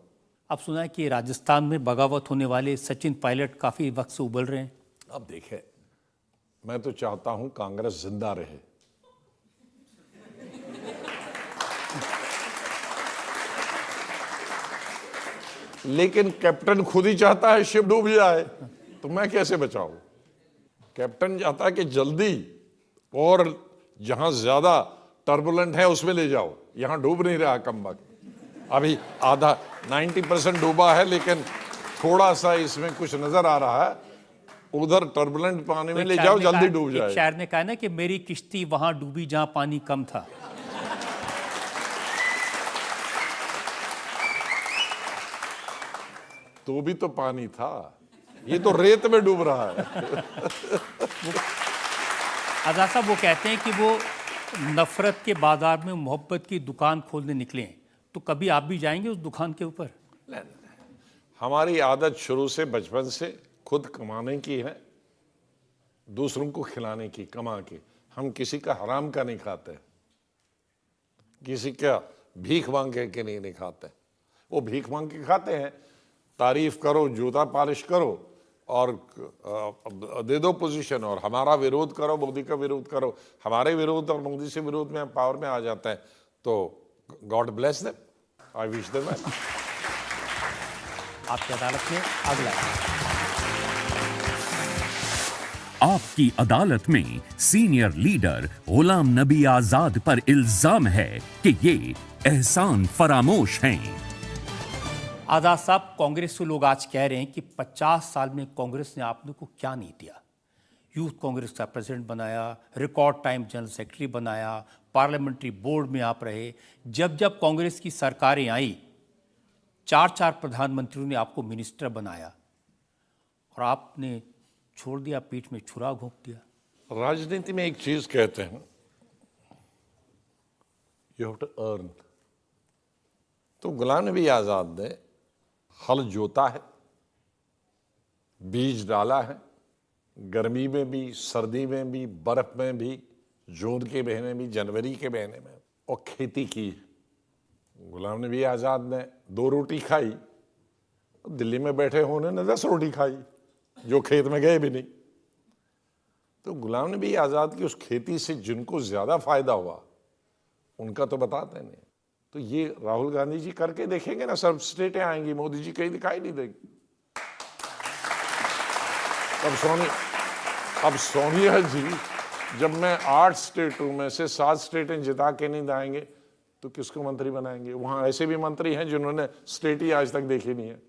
अब सुना है कि राजस्थान में बगावत होने वाले सचिन पायलट काफी वक्त से उबल रहे हैं। अब देखें, मैं तो चाहता हूं कांग्रेस जिंदा रहे, लेकिन कैप्टन खुद ही चाहता है शिप डूब जाए, तो मैं कैसे बचाऊं? कैप्टन चाहता है कि जल्दी और जहां ज्यादा टर्बुलेंट है उसमें ले जाओ, यहां डूब नहीं रहा कम वक्त। अभी आधा 90% डूबा है, लेकिन थोड़ा सा इसमें कुछ नजर आ रहा है, उधर टर्बुलेंट पानी में ले जाओ, जल्दी डूब जाए। एक शायर ने कहा ना कि मेरी किश्ती वहां डूबी जहां पानी कम था। तो भी तो पानी था, ये तो रेत में डूब रहा है। आजाद साहब वो कहते हैं कि वो नफरत के बाजार में मोहब्बत की दुकान खोलने निकले हैं, तो कभी आप भी जाएंगे उस दुकान के ऊपर? हमारी आदत शुरू से बचपन से खुद कमाने की है, दूसरों को खिलाने की, कमा के। हम किसी का हराम का नहीं खाते, किसी का भीख मांग के नहीं खाते। वो भीख मांग के खाते हैं, तारीफ करो, जूता पॉलिश करो और दे दो पोजीशन, और हमारा विरोध करो, मोदी का विरोध करो। हमारे विरोध और मोदी से विरोध में पावर में आ जाते हैं, तो God bless them, I wish them well. आपकी अदालत में अगला आपकी अदालत में सीनियर लीडर गुलाम नबी आजाद पर इल्जाम है कि ये एहसान फरामोश हैं। आजाद साहब, कांग्रेस से लोग आज कह रहे हैं कि 50 साल में कांग्रेस ने आपने को क्या नहीं दिया। यूथ कांग्रेस का प्रेसिडेंट बनाया, रिकॉर्ड टाइम जनरल सेक्रेटरी बनाया, पार्लियामेंट्री बोर्ड में आप रहे। जब जब कांग्रेस की सरकारें आई, 4 प्रधानमंत्रियों ने आपको मिनिस्टर बनाया और आपने छोड़ दिया, पीठ में छुरा घोंप दिया। राजनीति में एक चीज कहते हैं, यू हैव टू अर्न। तो गुलाम नबी आजाद ने हल जोता है, बीज डाला है, गर्मी में भी, सर्दी में भी, बर्फ में भी, जून के महीने में, जनवरी के महीने में, और खेती की। गुलाम नबी आजाद ने 2 रोटी खाई, दिल्ली में बैठे होने ने 10 रोटी खाई, जो खेत में गए भी नहीं। तो गुलाम नबी आजाद की उस खेती से जिनको ज्यादा फायदा हुआ, उनका तो बताते नहीं। तो ये राहुल गांधी जी करके देखेंगे ना, सब स्टेटें आएंगी, मोदी जी कहीं दिखाई नहीं देंगे। अब सोनिया जी, जब मैं 8 स्टेटों में से 7 स्टेटें जिता के नहीं लाएंगे, तो किसको मंत्री बनाएंगे? वहां ऐसे भी मंत्री हैं जिन्होंने स्टेट ही आज तक देखी नहीं है।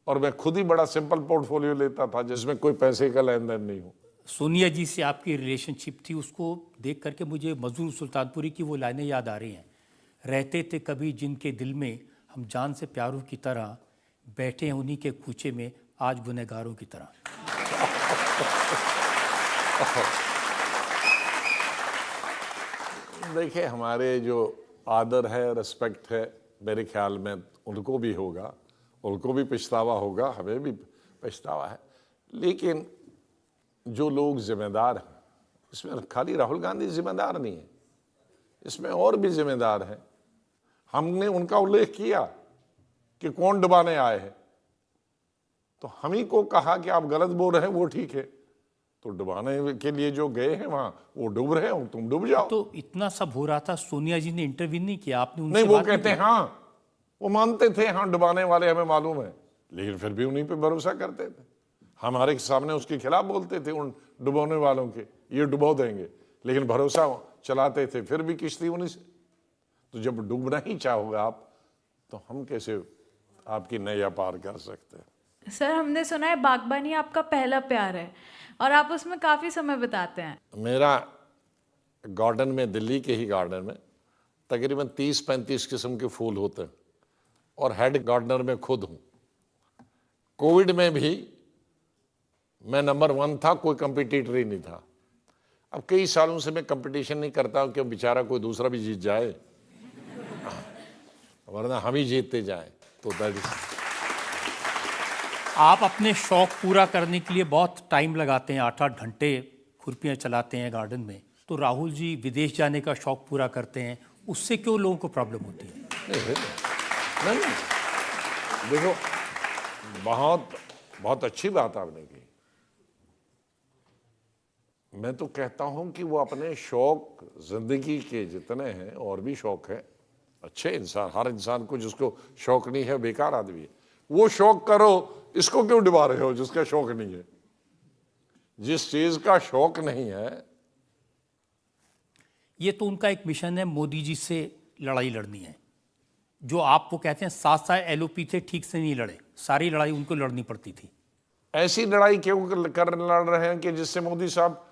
और मैं खुद ही बड़ा सिंपल पोर्टफोलियो लेता था, जिसमें कोई पैसे का लेन देन नहीं हो। सोनिया जी से आपकी रिलेशनशिप थी, उसको देख करके मुझे मजदूर सुल्तानपुरी की वो लाइनें याद आ रही हैं। रहते थे कभी जिनके दिल में हम जान से प्यारों की तरह, बैठे हैं उन्हीं के कूचे में आज गुनहगारों की तरह। देखिए, हमारे जो आदर है, रिस्पेक्ट है, मेरे ख्याल में उनको भी होगा, उनको भी पछतावा होगा, हमें भी पछतावा है। लेकिन जो लोग जिम्मेदार हैं, इसमें खाली राहुल गांधी जिम्मेदार नहीं है, इसमें और भी जिम्मेदार हैं। हमने उनका उल्लेख किया कि कौन डुबाने आए हैं, तो हम ही को कहा कि आप गलत बोल रहे हैं, वो ठीक है। तो डुबाने के लिए जो गए हैं वहां, वो डूब रहे हैं, तुम डूब जाओ। तो इतना सब हो रहा था, सोनिया जी ने इंटरव्यू नहीं किया? आपने उनसे नहीं, वो बात कहते हैं हाँ, वो मानते थे हाँ डुबाने वाले हमें मालूम है, लेकिन फिर भी उन्हीं पे भरोसा करते थे। हमारे सामने उसके खिलाफ बोलते थे, उन डुबाने वालों के, ये डुबो देंगे, लेकिन भरोसा चलाते थे, फिर भी किश्ती उन्हीं से। तो जब डूबना ही चाहोगे आप, तो हम कैसे आपकी नैया पार कर सकते हैं? सर, हमने सुना है बागबानी आपका पहला प्यार है और आप उसमें काफी समय बिताते हैं। मेरा गार्डन में, दिल्ली के ही गार्डन में तकरीबन 30-35 किस्म के फूल होते हैं, और हेड गार्डनर में खुद हूं। कोविड में भी मैं नंबर 1 था, कोई कंपटीटर ही नहीं था। अब कई सालों से मैं कंपटीशन नहीं करता हूं कि बेचारा कोई दूसरा भी जीत जाए, वरना हम ही जीतते जाएं। तो दैट इज। आप अपने शौक पूरा करने के लिए बहुत टाइम लगाते हैं, 8-8 घंटे खुरपियाँ चलाते हैं गार्डन में। तो राहुल जी विदेश जाने का शौक पूरा करते हैं, उससे क्यों लोगों को प्रॉब्लम होती है? नहीं, देखो, बहुत बहुत अच्छी बात आपने की। मैं तो कहता हूं कि वो अपने शौक, जिंदगी के जितने हैं और भी शौक हैं, अच्छे इंसान, हर इंसान को जिसको शौक नहीं है बेकार आदमी है। वो शौक करो, इसको क्यों डुबा रहे हो जिसका शौक नहीं है? जिस चीज का शौक नहीं है। ये तो उनका एक मिशन है, मोदी जी से लड़ाई लड़नी है। जो आप वो कहते हैं 7 साल एलओपी थे, ठीक से नहीं लड़े, सारी लड़ाई उनको लड़नी पड़ती थी। ऐसी लड़ाई क्यों लड़ रहे हैं कि जिससे मोदी साहब,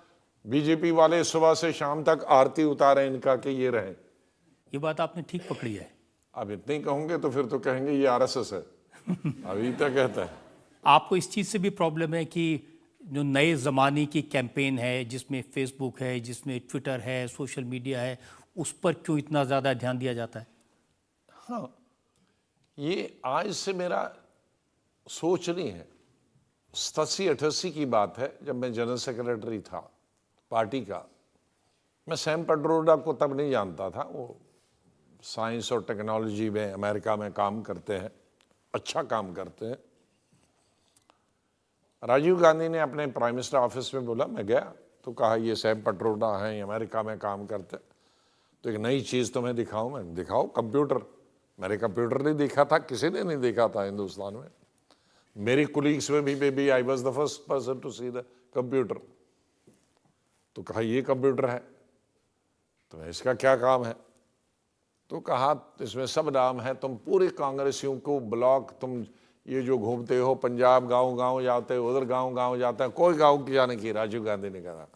बीजेपी वाले सुबह से शाम तक आरती उतारे इनका कि ये रहे। ये बात आपने ठीक पकड़ी है। अब इतने ही कहूंगे तो फिर तो कहेंगे ये आरएसएस है। अभी तक कहता है। आपको इस चीज़ से भी प्रॉब्लम है कि जो नए ज़माने की कैंपेन है, जिसमें फेसबुक है, जिसमें ट्विटर है, सोशल मीडिया है, उस पर क्यों इतना ज़्यादा ध्यान दिया जाता है? हाँ, ये आज से मेरा सोच नहीं है, 87-88 की बात है, जब मैं जनरल सेक्रेटरी था पार्टी का। मैं सैम पेट्रोडा को तब नहीं जानता था, वो साइंस और टेक्नोलॉजी में अमेरिका में काम करते हैं, अच्छा काम करते हैं। राजीव गांधी ने अपने प्राइम मिनिस्टर ऑफिस में बोला, मैं गया तो कहा ये सैम पेट्रोडा हैं, अमेरिका में काम करते हैं, तो एक नई चीज़ तुम्हें दिखाऊं। मैं दिखाओ कंप्यूटर। मैंने कंप्यूटर नहीं देखा था, किसी ने नहीं देखा था हिंदुस्तान में। मेरी कुलीग्स में भी I was the first person to see the computer. तो कहा ये कंप्यूटर है, तो इसका क्या काम है? तो कहा इसमें सब नाम है, तुम पूरे कांग्रेसियों को ब्लॉक, तुम ये जो घूमते हो पंजाब गांव गांव जाते हो, उधर गांव गांव जाते हैं, कोई गांव की जाने की। राजीव गांधी ने कहा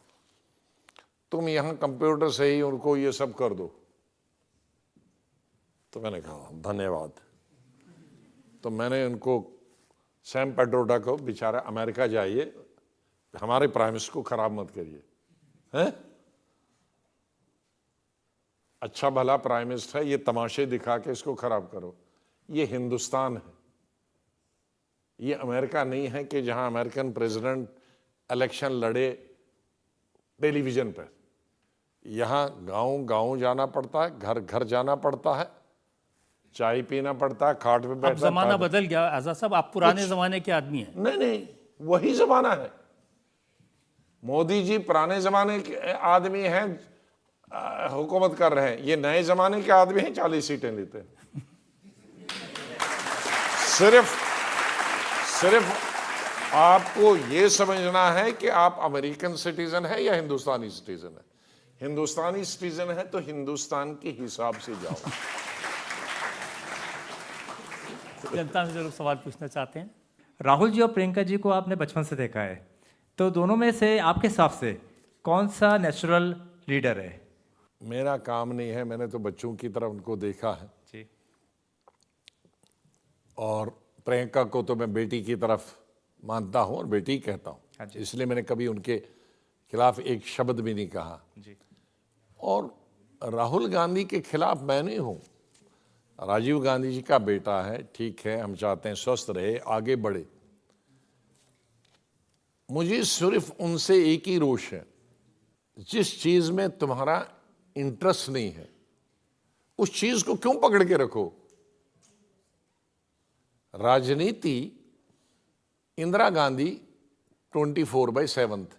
तुम यहाँ कंप्यूटर से ही उनको ये सब कर दो। तो मैंने कहा धन्यवाद। तो मैंने उनको सैम पेट्रोडा को, बेचारा अमेरिका जाइए, हमारे प्राइम मिनिस्टर को खराब मत करिए, हैं? अच्छा भला प्राइम मिनिस्टर है, ये तमाशे दिखा के इसको खराब करो। ये हिंदुस्तान है, ये अमेरिका नहीं है कि जहां अमेरिकन प्रेसिडेंट इलेक्शन लड़े टेलीविजन पर। यहां गांव गांव जाना पड़ता है, घर घर जाना पड़ता है, चाय पीना पड़ता है, खाट पे अब बैठना। ज़माना बदल गया आज़ाद साहब, आप पुराने ज़माने के आदमी हैं। नहीं नहीं, वही जमाना है। मोदी जी पुराने जमाने के आदमी हैं, हुकूमत कर रहे हैं। ये नए जमाने के आदमी हैं, 40 सीटें लेते हैं। सिर्फ आपको ये समझना है कि आप अमेरिकन सिटीजन है या हिंदुस्तानी सिटीजन है। हिंदुस्तानी सिटीजन है तो हिंदुस्तान के हिसाब से जाओ। जनता से जरूर सवाल पूछना चाहते हैं। राहुल जी और प्रियंका जी को आपने बचपन से देखा है, तो दोनों में से आपके हिसाब से कौन सा नेचुरल लीडर है? मेरा काम नहीं है, मैंने तो बच्चों की तरह उनको देखा है जी। और प्रियंका को तो मैं बेटी की तरफ मानता हूं और बेटी कहता हाँ हूं, जी। इसलिए मैंने कभी उनके खिलाफ एक शब्द भी नहीं कहा। जी। और राहुल गांधी के खिलाफ मैं नहीं हूं। राजीव गांधी जी का बेटा है, ठीक है, हम चाहते हैं स्वस्थ रहे, आगे बढ़े। मुझे सिर्फ उनसे एक ही रोष है, जिस चीज में तुम्हारा इंटरेस्ट नहीं है उस चीज को क्यों पकड़ के रखो। राजनीति इंदिरा गांधी 24/7 थे,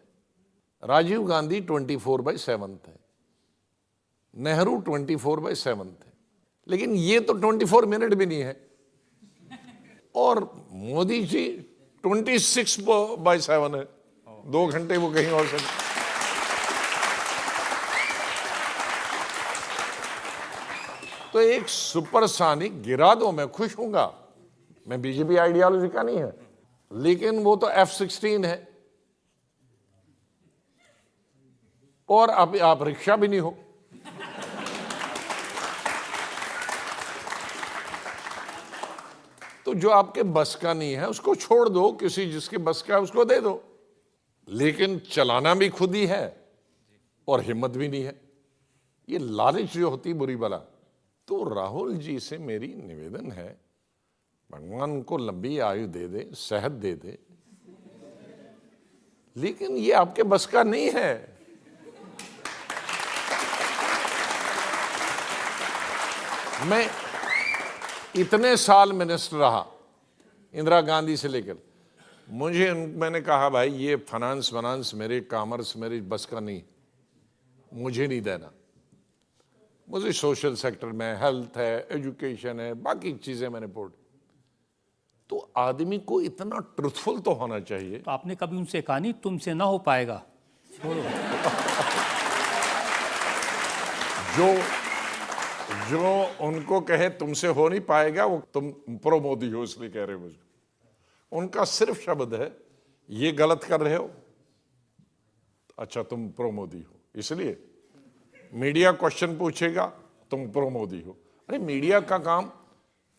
राजीव गांधी 24/7 थे, नेहरू 24/7 थे, लेकिन ये तो 24 मिनट भी नहीं है। और मोदी जी 26/7 है, 2 घंटे वो कहीं और से। तो एक सुपरसोनिक गिरा दो, मैं खुश हूंगा। मैं बीजेपी आइडियोलॉजी का नहीं है, लेकिन वो तो F-16 है, और अब आप रिक्शा भी नहीं हो। तो जो आपके बस का नहीं है उसको छोड़ दो, किसी जिसके बस का है उसको दे दो, लेकिन चलाना भी खुद ही है और हिम्मत भी नहीं है। ये लालच जो होती बुरी बला। तो राहुल जी से मेरी निवेदन है, भगवान उनको लंबी आयु दे दे, सेहत दे दे, लेकिन ये आपके बस का नहीं है। मैं इतने साल मिनिस्टर रहा, इंदिरा गांधी से लेकर, मैंने कहा भाई ये फाइनेंस मेरे, कॉमर्स मेरे बस का नहीं, मुझे नहीं देना। मुझे सोशल सेक्टर में हेल्थ है, एजुकेशन है, बाकी चीजें मैंने पढ़। तो आदमी को इतना ट्रुथफुल तो होना चाहिए। तो आपने कभी उनसे कहा नहीं तुमसे ना हो पाएगा, छोड़ो। जो उनको कहे तुमसे हो नहीं पाएगा, वो तुम प्रो मोदी हो इसलिए कह रहे हो मुझे। उनका सिर्फ शब्द है ये गलत कर रहे हो, अच्छा तुम प्रो मोदी हो, इसलिए मीडिया क्वेश्चन पूछेगा तुम प्रो मोदी हो। अरे मीडिया का काम,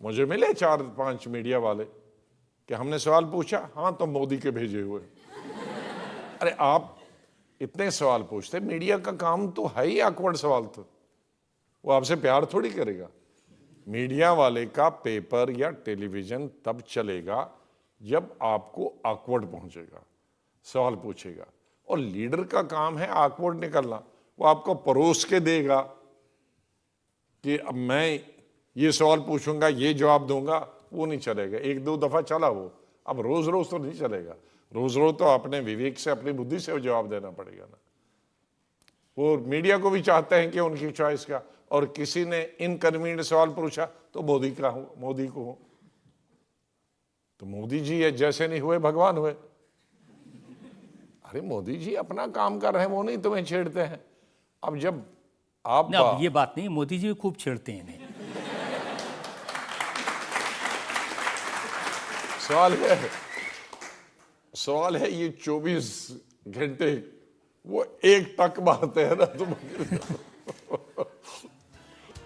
मुझे मिले 4-5 मीडिया वाले कि हमने सवाल पूछा, हाँ तुम मोदी के भेजे हुए। अरे आप इतने सवाल पूछते, मीडिया का काम तो है ही ऑकवर्ड सवाल, तो वो आपसे प्यार थोड़ी करेगा। मीडिया वाले का पेपर या टेलीविजन तब चलेगा जब आपको ऑकवर्ड पहुंचेगा, सवाल पूछेगा। और लीडर का काम है ऑकवर्ड निकलना। वो आपको परोस के देगा कि अब मैं ये सवाल पूछूंगा, ये जवाब दूंगा, वो नहीं चलेगा। एक दो दफा चला वो, अब रोज रोज तो नहीं चलेगा। रोज रोज तो अपने विवेक से, अपनी बुद्धि से वो जवाब देना पड़ेगा ना। वो मीडिया को भी चाहते हैं कि उनकी चॉइस का, और किसी ने इनकन्वीनियंट सवाल पूछा तो मोदी को हो, तो मोदी जी ये जैसे नहीं हुए भगवान हुए। अरे मोदी जी अपना काम कर रहे हैं, वो नहीं तुम्हें छेड़ते हैं। अब जब आप नहीं, अब ये बात नहीं, मोदी जी भी खूब छेड़ते हैं इन्हें। सवाल है ये 24 घंटे वो एक टक मारते हैं ना, तो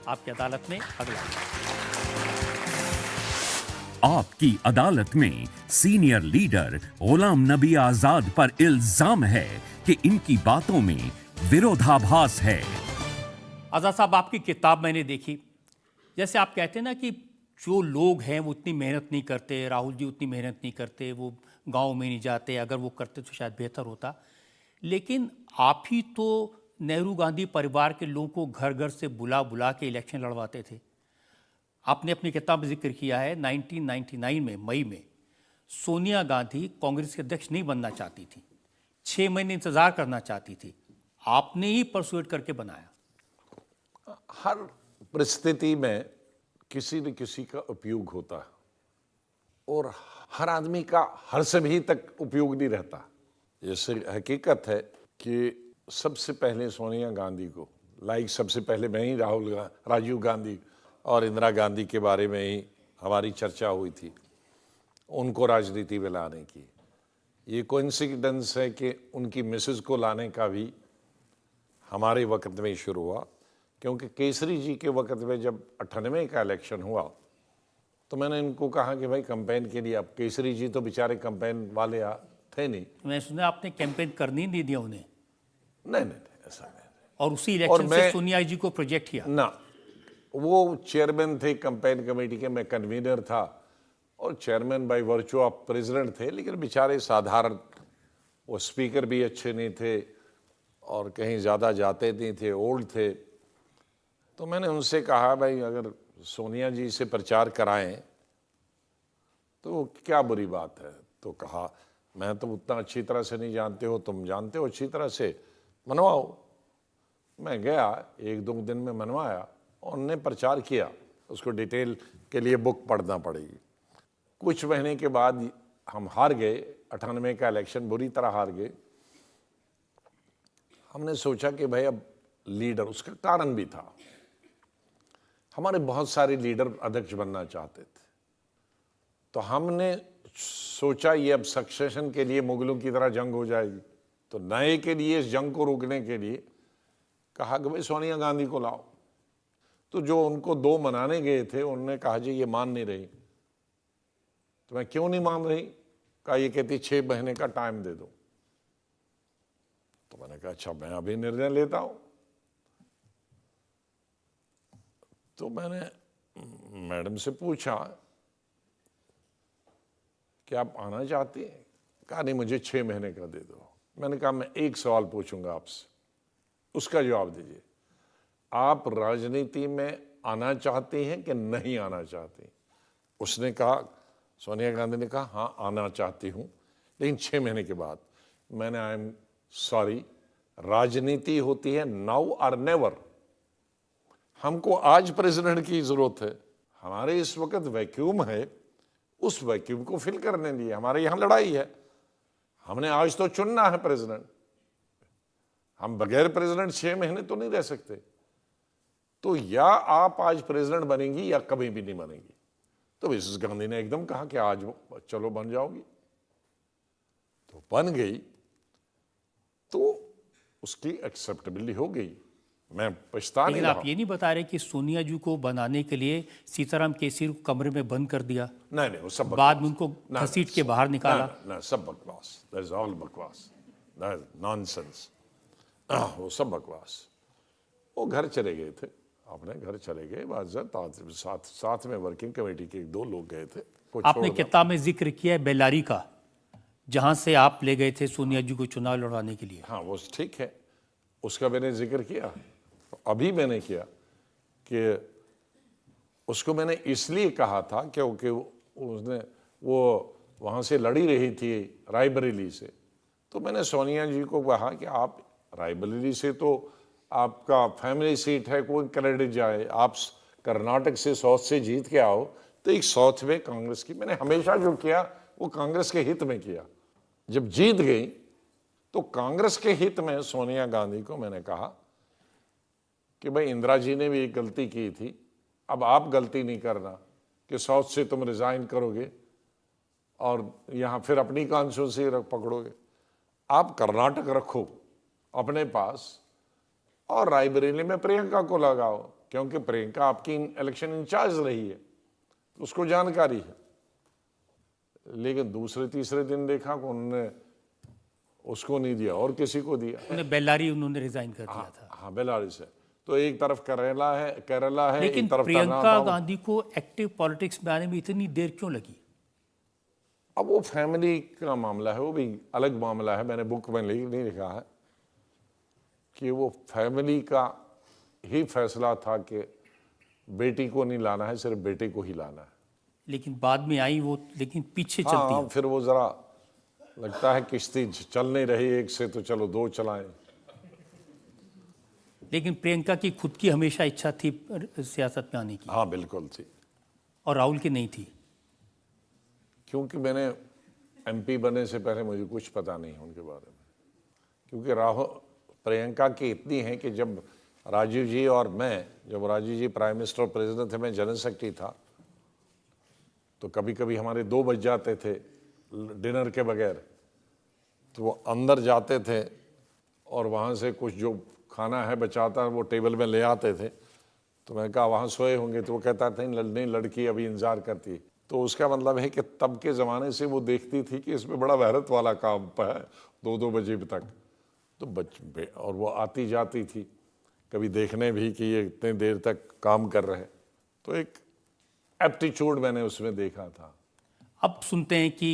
आपकी अदालत में अगला। आपकी अदालत में सीनियर लीडर गुलाम नबी आजाद पर इल्जाम है कि इनकी बातों में विरोधाभास है। आजाद साहब, आपकी किताब मैंने देखी। जैसे आप कहते हैं ना कि जो लोग हैं वो उतनी मेहनत नहीं करते, राहुल जी उतनी मेहनत नहीं करते, वो गांव में नहीं जाते, अगर वो करते तो शायद बेहतर होता। लेकिन आप ही तो नेहरू गांधी परिवार के लोगों को घर घर से बुला बुला के इलेक्शन लड़वाते थे। आपने अपनी किताब में जिक्र किया है 1999 में मई में सोनिया गांधी कांग्रेस के अध्यक्ष नहीं बनना चाहती थी, 6 महीने इंतजार करना चाहती थी, आपने ही परसुएट करके बनाया। हर परिस्थिति में किसी न किसी का उपयोग होता है, और हर आदमी का हर सभी तक उपयोग नहीं रहता। जैसे हकीकत है कि सबसे पहले सोनिया गांधी को, सबसे पहले मैं ही राजीव गांधी और इंदिरा गांधी के बारे में ही हमारी चर्चा हुई थी, उनको राजनीति में लाने की। ये कोइंसिडेंस है कि उनकी मिसेस को लाने का भी हमारे वक्त में शुरू हुआ, क्योंकि केसरी जी के वक्त में जब 98 का इलेक्शन हुआ तो मैंने इनको कहा कि भाई कैंपेन के लिए, अब केसरी जी तो बेचारे कैंपेन वाले थे नहीं। मैं सुना आपने कैंपेन करनी नहीं दिया उन्हें। नहीं, ऐसा नहीं। और उसी इलेक्शन से सोनिया जी को प्रोजेक्ट किया ना, वो चेयरमैन थे कैंपेन कमेटी के, मैं कन्वीनर था, और chairman by virtue of president थे, लेकिन बेचारे साधारण, वो स्पीकर भी अच्छे नहीं थे और कहीं ज़्यादा जाते नहीं थे, ओल्ड थे। तो मैंने उनसे कहा भाई अगर सोनिया जी से प्रचार कराएं तो क्या बुरी बात है। तो कहा मैं तो उतना अच्छी तरह से नहीं जानते हो, तुम जानते हो अच्छी तरह से, मनवाओ। मैं गया, 1-2 दिन में मनवाया और उनने प्रचार किया। उसको डिटेल के लिए बुक पढ़ना पड़ेगी। कुछ महीने के बाद हम हार गए, 98 का इलेक्शन बुरी तरह हार गए। हमने सोचा कि भाई अब लीडर, उसका कारण भी था, हमारे बहुत सारे लीडर अध्यक्ष बनना चाहते थे, तो हमने सोचा ये अब सक्सेशन के लिए मुगलों की तरह जंग हो जाएगी, तो नए के लिए इस जंग को रोकने के लिए कहा कि भाई सोनिया गांधी को लाओ। तो जो उनको 2 मनाने गए थे उन्होंने कहा जी ये मान नहीं रही। तो मैं क्यों नहीं मान रही? कहा ये कहती 6 महीने का टाइम दे दो। तो मैंने कहा अच्छा मैं अभी निर्णय लेता हूं। तो मैंने मैडम से पूछा कि आप आना चाहती हैं? कहा नहीं मुझे 6 महीने का दे दो। मैंने कहा मैं एक सवाल पूछूंगा आपसे, उसका जवाब दीजिए, आप राजनीति में आना चाहती हैं कि नहीं आना चाहती? उसने कहा, सोनिया गांधी ने कहा हाँ आना चाहती हूं, लेकिन 6 महीने के बाद। मैंने आई एम सॉरी, राजनीति होती है नाउ और नेवर। हमको आज प्रेसिडेंट की जरूरत है, हमारे इस वक्त वैक्यूम है, उस वैक्यूम को फिल करने लिए हमारे यहां लड़ाई है। हमने आज तो चुनना है प्रेसिडेंट, हम बगैर प्रेसिडेंट 6 महीने तो नहीं रह सकते। तो या आप आज प्रेसिडेंट बनेंगी या कभी भी नहीं बनेगी। तो मिसेस गांधी ने एकदम कहा कि आज चलो बन जाओगी, तो बन गई, तो उसकी एक्सेप्टेबिलिटी हो गई। मैं पछता नहीं लेकिन रहा। आप ये नहीं बता रहे कि सोनिया जी को बनाने के लिए सीताराम केसरी को कमरे में बंद कर दिया, नहीं वो सब बाद में उनको घसीट के बाहर निकाला। ना सब बकवास, दैट इज ऑल बकवास। नॉनसेंस, वो सब बकवास। वो घर चले गए थे, अपने घर चले गए, साथ में वर्किंग कमेटी के 2 लोग गए थे। आपने किताब में जिक्र किया है बेल्लारी का, जहां से आप ले गए थे सोनिया जी को चुनाव लड़वाने के लिए। हाँ, वो ठीक है, उसका मैंने जिक्र किया, अभी मैंने किया कि उसको मैंने इसलिए कहा था क्योंकि वो वहाँ से लड़ी रही थी रायबरेली से। तो मैंने सोनिया जी को कहा कि आप रायबरेली से तो आपका फैमिली सीट है, कोई क्रेडिट जाए, आप कर्नाटक से साउथ से जीत के आओ, तो एक साउथ में कांग्रेस की मैंने हमेशा जो किया वो कांग्रेस के हित में किया। जब जीत गई तो कांग्रेस के हित में सोनिया गांधी को मैंने कहा कि भाई इंदिरा जी ने भी एक गलती की थी, अब आप गलती नहीं करना कि साउथ से तुम रिजाइन करोगे और यहाँ फिर अपनी कॉन्स्टिट्यूंसी पकड़ोगे। आप कर्नाटक रखो अपने पास और रायबरेली में प्रियंका को लगाओ, क्योंकि प्रियंका आपकी इलेक्शन इंचार्ज रही है, उसको जानकारी है। लेकिन दूसरे तीसरे दिन देखा कि उन्होंने उसको नहीं दिया और किसी को दिया। उन्हें बेल्लारी उन्होंने रिजाइन कर दिया था। हाँ, बेल्लारी से। तो एक तरफ केरला है, लेकिन एक तरफ प्रियंका गांधी को एक्टिव पॉलिटिक्स में आने में इतनी देर क्यों लगी? अब वो फैमिली का मामला है, वो भी अलग मामला है। मैंने बुक में नहीं लिखा है कि वो फैमिली का ही फैसला था कि बेटी को नहीं लाना है, सिर्फ बेटे को ही लाना है। लेकिन बाद में आई वो, लेकिन पीछे चलती है। फिर वो जरा लगता है किश्ती चल नहीं रही एक से, तो चलो 2 चलाएं। लेकिन प्रियंका की खुद की हमेशा इच्छा थी सियासत में आने की। हाँ, बिल्कुल थी। और राहुल की नहीं थी? क्योंकि मैंने एमपी बनने से पहले मुझे कुछ पता नहीं है उनके बारे में। क्योंकि प्रियंका की इतनी है कि जब राजीव जी और मैं, जब राजीव जी प्राइम मिनिस्टर और प्रेसिडेंट थे, मैं जनरल सेक्रेटरी था, तो कभी कभी हमारे 2 बज जाते थे डिनर के बगैर। तो वो अंदर जाते थे और वहाँ से कुछ जो खाना है बचाता वो टेबल में ले आते थे। तो मैं कहा वहाँ सोए होंगे, तो वो कहता था नहीं, लड़की अभी इंतजार करती है। तो उसका मतलब है कि तब के ज़माने से वो देखती थी कि इसमें बड़ा मेहनत वाला काम है 2-2 बजे तक। तो और वो आती जाती थी कभी देखने भी कि ये इतने देर तक काम कर रहे हैं। तो एक एप्टीट्यूड मैंने उसमें देखा था। अब सुनते हैं कि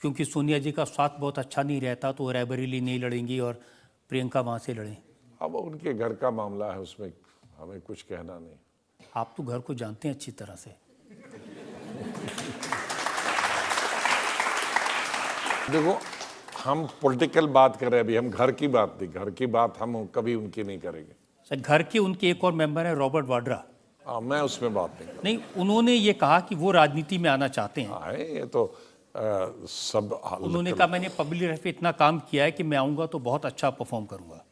क्योंकि सोनिया जी का स्वास्थ्य बहुत अच्छा नहीं रहता तो रायबरेली नहीं लड़ेंगी और प्रियंका वहाँ से लड़ें। अब उनके घर का मामला है, उसमें हमें कुछ कहना नहीं। आप तो घर को जानते हैं अच्छी तरह से। देखो, हम पॉलिटिकल बात कर रहे हैं, अभी हम घर की बात नहीं, घर की बात हम कभी उनकी नहीं करेंगे। सर, घर के उनके एक और मेंबर है रॉबर्ट वाड्रा। मैं उसमें बात नहीं करूँ। नहीं, उन्होंने ये कहा कि वो राजनीति में आना चाहते हैं। हाँ, ये तो सब उन्होंने कहा मैंने पब्लिक लाइफ पे इतना काम किया है कि मैं आऊँगा तो बहुत अच्छा परफॉर्म करूँगा।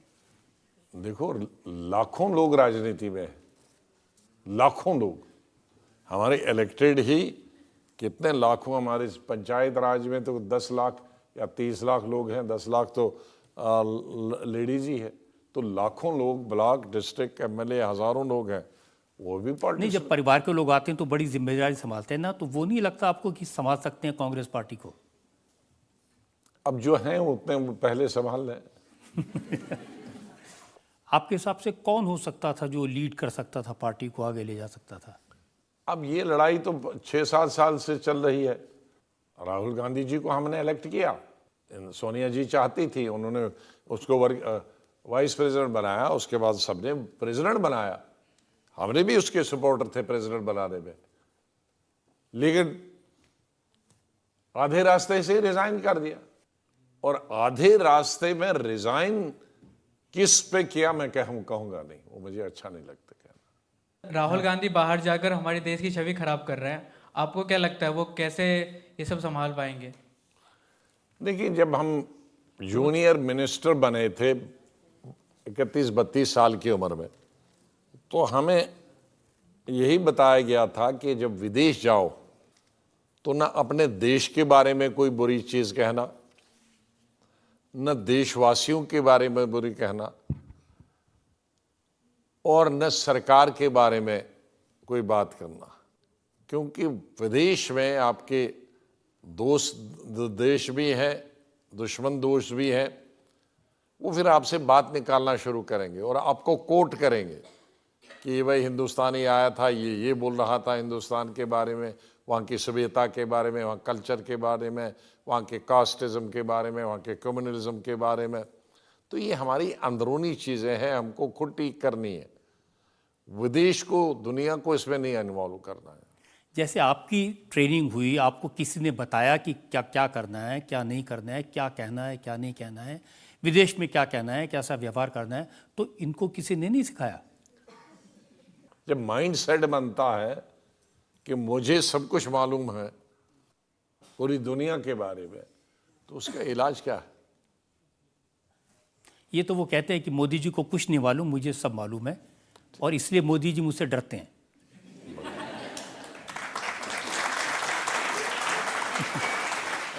देखो, लाखों लोग राजनीति में, लाखों लोग हमारे इलेक्टेड ही कितने लाखों, हमारे पंचायत राज में तो 10 लाख या 30 लाख लोग हैं, 10 लाख तो लेडीज ही है। तो लाखों लोग, ब्लॉक डिस्ट्रिक्ट एमएलए हजारों लोग हैं, वो भी पार्टी। नहीं, जब परिवार के लोग आते हैं तो बड़ी जिम्मेदारी संभालते हैं ना, तो वो नहीं लगता आपको कि संभाल सकते हैं कांग्रेस पार्टी को? अब जो हैं उतने पहले संभाल लें। आपके हिसाब से कौन हो सकता था जो लीड कर सकता था, पार्टी को आगे ले जा सकता था? अब ये लड़ाई तो 6-7 साल से चल रही है। राहुल गांधी जी को हमने इलेक्ट किया, सोनिया जी चाहती थी, उन्होंने उसको वाइस प्रेसिडेंट बनाया, उसके बाद सबने प्रेसिडेंट बनाया। हमने भी उसके सपोर्टर थे प्रेसिडेंट बनाने में, लेकिन आधे रास्ते से रिजाइन कर दिया। और आधे रास्ते में रिजाइन किस पे किया मैं कहूंगा नहीं, वो मुझे अच्छा नहीं लगता कहना। राहुल गांधी बाहर जाकर हमारे देश की छवि खराब कर रहे हैं, आपको क्या लगता है वो कैसे ये सब संभाल पाएंगे? देखिए, जब हम जूनियर मिनिस्टर बने थे 31-32 साल की उम्र में, तो हमें यही बताया गया था कि जब विदेश जाओ तो ना अपने देश के बारे में कोई बुरी चीज़ कहना, न देशवासियों के बारे में बुरी कहना, और न सरकार के बारे में कोई बात करना। क्योंकि विदेश में आपके दोस्त देश भी हैं, दुश्मन दोस्त भी हैं, वो फिर आपसे बात निकालना शुरू करेंगे और आपको कोट करेंगे कि ये भाई हिंदुस्तानी आया था, ये बोल रहा था हिंदुस्तान के बारे में, वहाँ की सभ्यता के बारे में, वहाँ कल्चर के बारे में, वहाँ के कास्टिज्म के बारे में, वहाँ के कम्युनलिज्म के बारे में। तो ये हमारी अंदरूनी चीज़ें हैं, हमको खुद ठीक करनी है, विदेश को, दुनिया को इसमें नहीं इन्वॉल्व करना है। जैसे आपकी ट्रेनिंग हुई, आपको किसी ने बताया कि क्या क्या करना है, क्या नहीं करना है, क्या कहना है, क्या नहीं कहना है, विदेश में क्या कहना है, कैसा व्यवहार करना है, तो इनको किसी ने नहीं सिखाया? जब माइंड सेट बनता है कि मुझे सब कुछ मालूम है पूरी दुनिया के बारे में, तो उसका इलाज क्या है? ये तो वो कहते हैं कि मोदी जी को कुछ नहीं मालूम, मुझे सब मालूम है, और इसलिए मोदी जी मुझसे डरते हैं।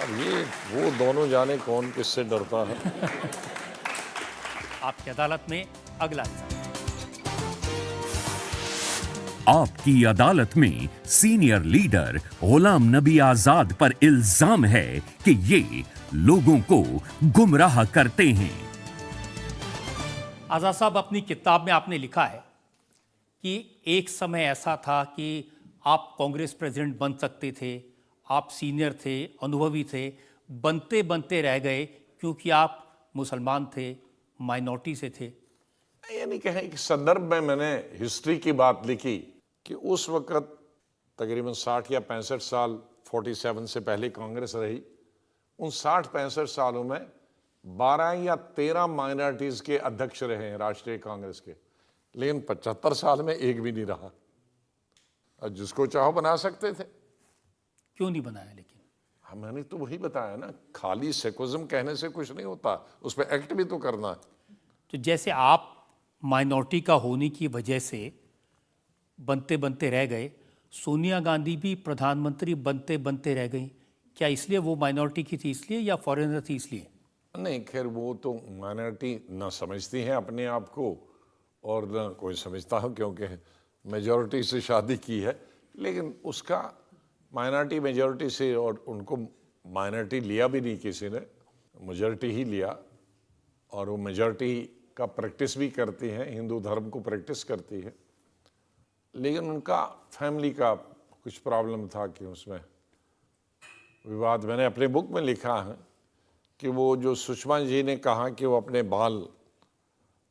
अब ये वो दोनों जाने कौन किससे डरता है। आपकी अदालत में अगला हिस्सा। आपकी अदालत में सीनियर लीडर गुलाम नबी आजाद पर इल्जाम है कि ये लोगों को गुमराह करते हैं। आज़ाद साहब, अपनी किताब में आपने लिखा है कि एक समय ऐसा था कि आप कांग्रेस प्रेसिडेंट बन सकते थे, आप सीनियर थे, अनुभवी थे, बनते बनते रह गए क्योंकि आप मुसलमान थे, माइनॉरिटी से थे। ये नहीं कहें कि संदर्भ में मैंने हिस्ट्री की बात लिखी कि उस वक्त तकरीबन 60 या 65 साल 47 से पहले कांग्रेस रही, उन 60-65 सालों में 12 या 13 माइनॉरिटीज़ के अध्यक्ष रहे हैं राष्ट्रीय कांग्रेस के, लेकिन 75 साल में एक भी नहीं रहा। और जिसको चाहो बना सकते थे, क्यों नहीं बनाया? लेकिन मैंने तो वही बताया ना, खाली सेकुलरिज्म कहने से कुछ नहीं होता, उस पर एक्ट भी तो करना है। तो जैसे आप माइनॉरिटी का होने की वजह से बनते बनते रह गए, सोनिया गांधी भी प्रधानमंत्री बनते बनते रह गई, क्या इसलिए वो माइनॉरिटी की थी इसलिए, या फॉरेनर थी इसलिए? नहीं, खैर वो तो माइनॉरिटी ना समझती हैं अपने आप को और ना कोई समझता हो, क्योंकि मेजॉरिटी से शादी की है, लेकिन उसका माइनॉरिटी मेजॉरिटी से, और उनको माइनॉरिटी लिया भी नहीं किसी ने, मेजॉरिटी ही लिया, और वो मेजॉरिटी का प्रैक्टिस भी करती हैं, हिंदू धर्म को प्रैक्टिस करती है। लेकिन उनका फैमिली का कुछ प्रॉब्लम था कि उसमें विवाद, मैंने अपने बुक में लिखा है कि वो जो सुषमा जी ने कहा कि वो अपने बाल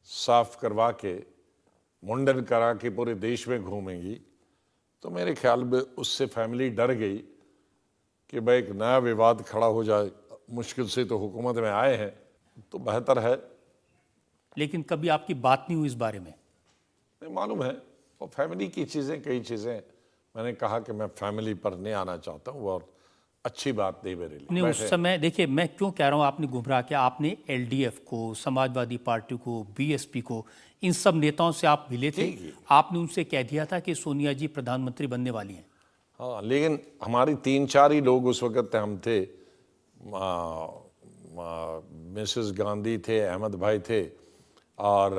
साफ करवा के, मुंडन करा के पूरे देश में घूमेंगी, तो मेरे ख्याल में उससे फैमिली डर गई कि भाई एक नया विवाद खड़ा हो जाए, मुश्किल से तो हुकूमत में आए हैं, तो बेहतर है। लेकिन कभी आपकी बात नहीं हुई इस बारे में? नहीं, मालूम है, और फैमिली की चीज़ें, कई चीज़ें मैंने कहा कि मैं फैमिली पर नहीं आना चाहता हूँ, और अच्छी बात नहीं मेरे लिए। नहीं, उस समय देखिए, मैं क्यों कह रहा हूँ आपने गुमराह किया, आपने एलडीएफ को, समाजवादी पार्टी को, बीएसपी को, इन सब नेताओं से आप मिले थे, आपने उनसे कह दिया था कि सोनिया जी प्रधानमंत्री बनने वाली हैं। हाँ, लेकिन हमारी 3-4 ही लोग उस वक्त हम थे, मिसेस गांधी थे, अहमद भाई थे, और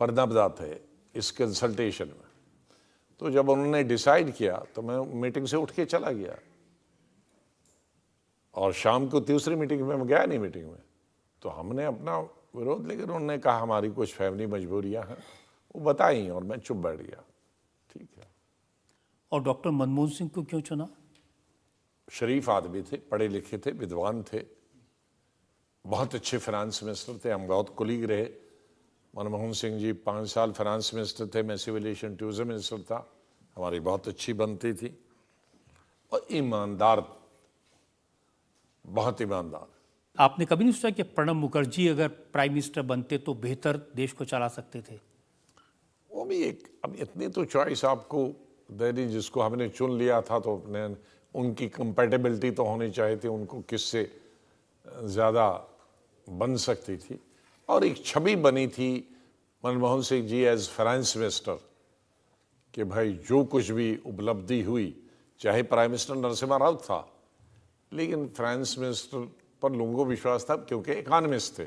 परनबदा थे इस कंसल्टेशन में। तो जब उन्होंने डिसाइड किया तो मैं मीटिंग से उठ के चला गया, और शाम को तीसरी मीटिंग में मैं गया नहीं मीटिंग में, तो हमने अपना विरोध, लेकिन उन्होंने कहा हमारी कुछ फैमिली मजबूरियां हैं, वो बताई, और मैं चुप बैठ गया। ठीक है। और डॉक्टर मनमोहन सिंह को क्यों चुना? शरीफ आदमी थे, पढ़े लिखे थे, विद्वान थे, बहुत अच्छे फाइनेंस मिनिस्टर थे, हम बहुत कुलीग रहे। मनमोहन सिंह जी 5 साल फाइनेंस मिनिस्टर थे, मैं सिविल एविएशन टूरिज्म मिनिस्टर था, हमारी बहुत अच्छी बनती थी, और ईमानदार, बहुत ईमानदार। आपने कभी नहीं सोचा कि प्रणब मुखर्जी अगर प्राइम मिनिस्टर बनते तो बेहतर देश को चला सकते थे? वो भी एक, अब इतनी तो चॉइस आपको दे दी, जिसको हमने चुन लिया था, तो अपने उनकी कंपैटिबिलिटी तो होनी चाहिए थी, उनको किससे ज़्यादा बन सकती थी, और एक छवि बनी थी Manmohan Singh ji as finance minister कि भाई जो कुछ भी उपलब्धि हुई, चाहे प्राइम मिनिस्टर नरसिम्हा राव था, लेकिन फाइनेंस मिनिस्टर पर लोगों को विश्वास था, क्योंकि इकोनॉमिस्ट थे,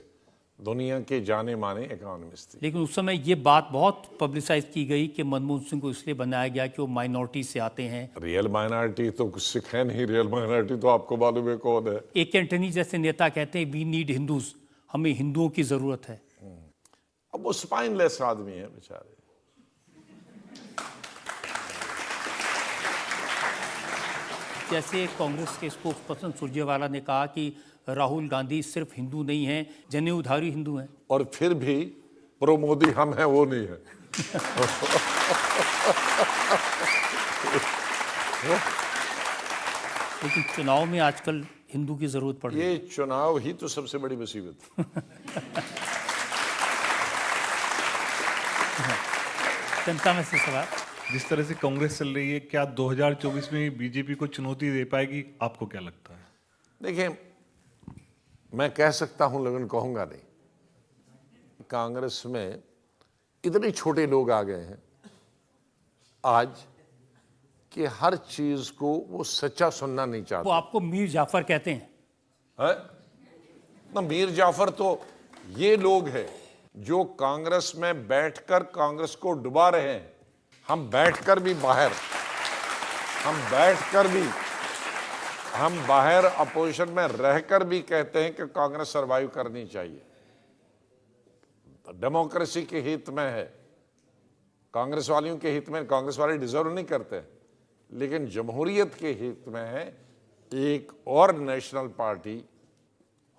दुनिया के जाने माने इकोनॉमिस्ट थे। लेकिन उस समय ये बात बहुत पब्लिसाइज की गई कि मनमोहन सिंह को इसलिए बनाया गया कि वो माइनॉरिटी से आते हैं। रियल माइनॉरिटी तो सिख है नहीं, रियल माइनॉरिटी तो आपको मालूम है कौन है। ए के एंटनी जैसे नेता कहते हैं वी नीड हिंदूज, हमें हिंदुओं की ज़रूरत है। अब वो स्पाइनलेस आदमी है बेचारे। जैसे कांग्रेस के स्पोक्स पर्सन सुरजेवाला ने कहा कि राहुल गांधी सिर्फ हिंदू नहीं हैं, जनेऊधारी हिंदू हैं। और फिर भी प्रो मोदी हम हैं वो नहीं है। लेकिन चुनाव में आजकल हिंदू की जरूरत पड़ रही है। ये चुनाव ही तो सबसे बड़ी मुसीबत। जनता में से सवाल, जिस तरह से कांग्रेस चल रही है, क्या 2024 में बीजेपी को चुनौती दे पाएगी? आपको क्या लगता है? देखिए, मैं कह सकता हूं लेकिन कहूंगा नहीं। कांग्रेस में इतने छोटे लोग आ गए हैं आज कि हर चीज को वो सच्चा सुनना नहीं वो चाहते। आपको मीर जाफर कहते हैं। है ना? मीर जाफर तो ये लोग हैं जो कांग्रेस में बैठकर कांग्रेस को डुबा रहे हैं। हम बैठकर भी बाहर, हम बाहर अपोजिशन में रहकर भी कहते हैं कि कांग्रेस सरवाइव करनी चाहिए। डेमोक्रेसी के हित में है, कांग्रेस वालियों के हित में। कांग्रेस वाले डिजर्व नहीं करते, लेकिन जमहूरियत के हित में है एक और नेशनल पार्टी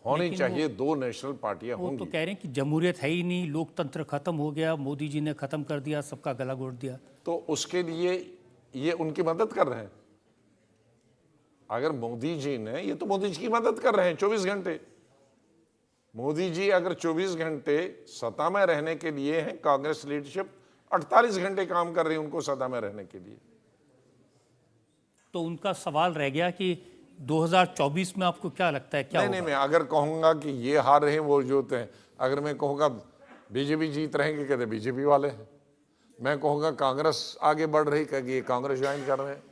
होनी चाहिए। दो नेशनल पार्टियां वो होंगी। तो कह रहे हैं कि जमहूरियत है ही नहीं, लोकतंत्र खत्म हो गया, मोदी जी ने खत्म कर दिया, सबका गला घोट दिया। तो उसके लिए ये उनकी मदद कर रहे हैं। अगर मोदी जी ने, ये तो मोदी जी की मदद कर रहे हैं 24 घंटे। मोदी जी अगर 24 घंटे सत्ता में रहने के लिए हैं, कांग्रेस लीडरशिप 48 घंटे काम कर रही है उनको सत्ता में रहने के लिए। तो उनका सवाल रह गया कि 2024 में आपको क्या लगता है क्या नहीं, होगा? मैं अगर कहूंगा कि ये हार रहे हैं वो जीतते हैं, अगर मैं कहूंगा बीजेपी जीत रहेंगे, कहते बीजेपी वाले हैं। मैं कहूंगा कांग्रेस आगे बढ़ रही, कहेगी ये कांग्रेस ज्वाइन कर रहे हैं।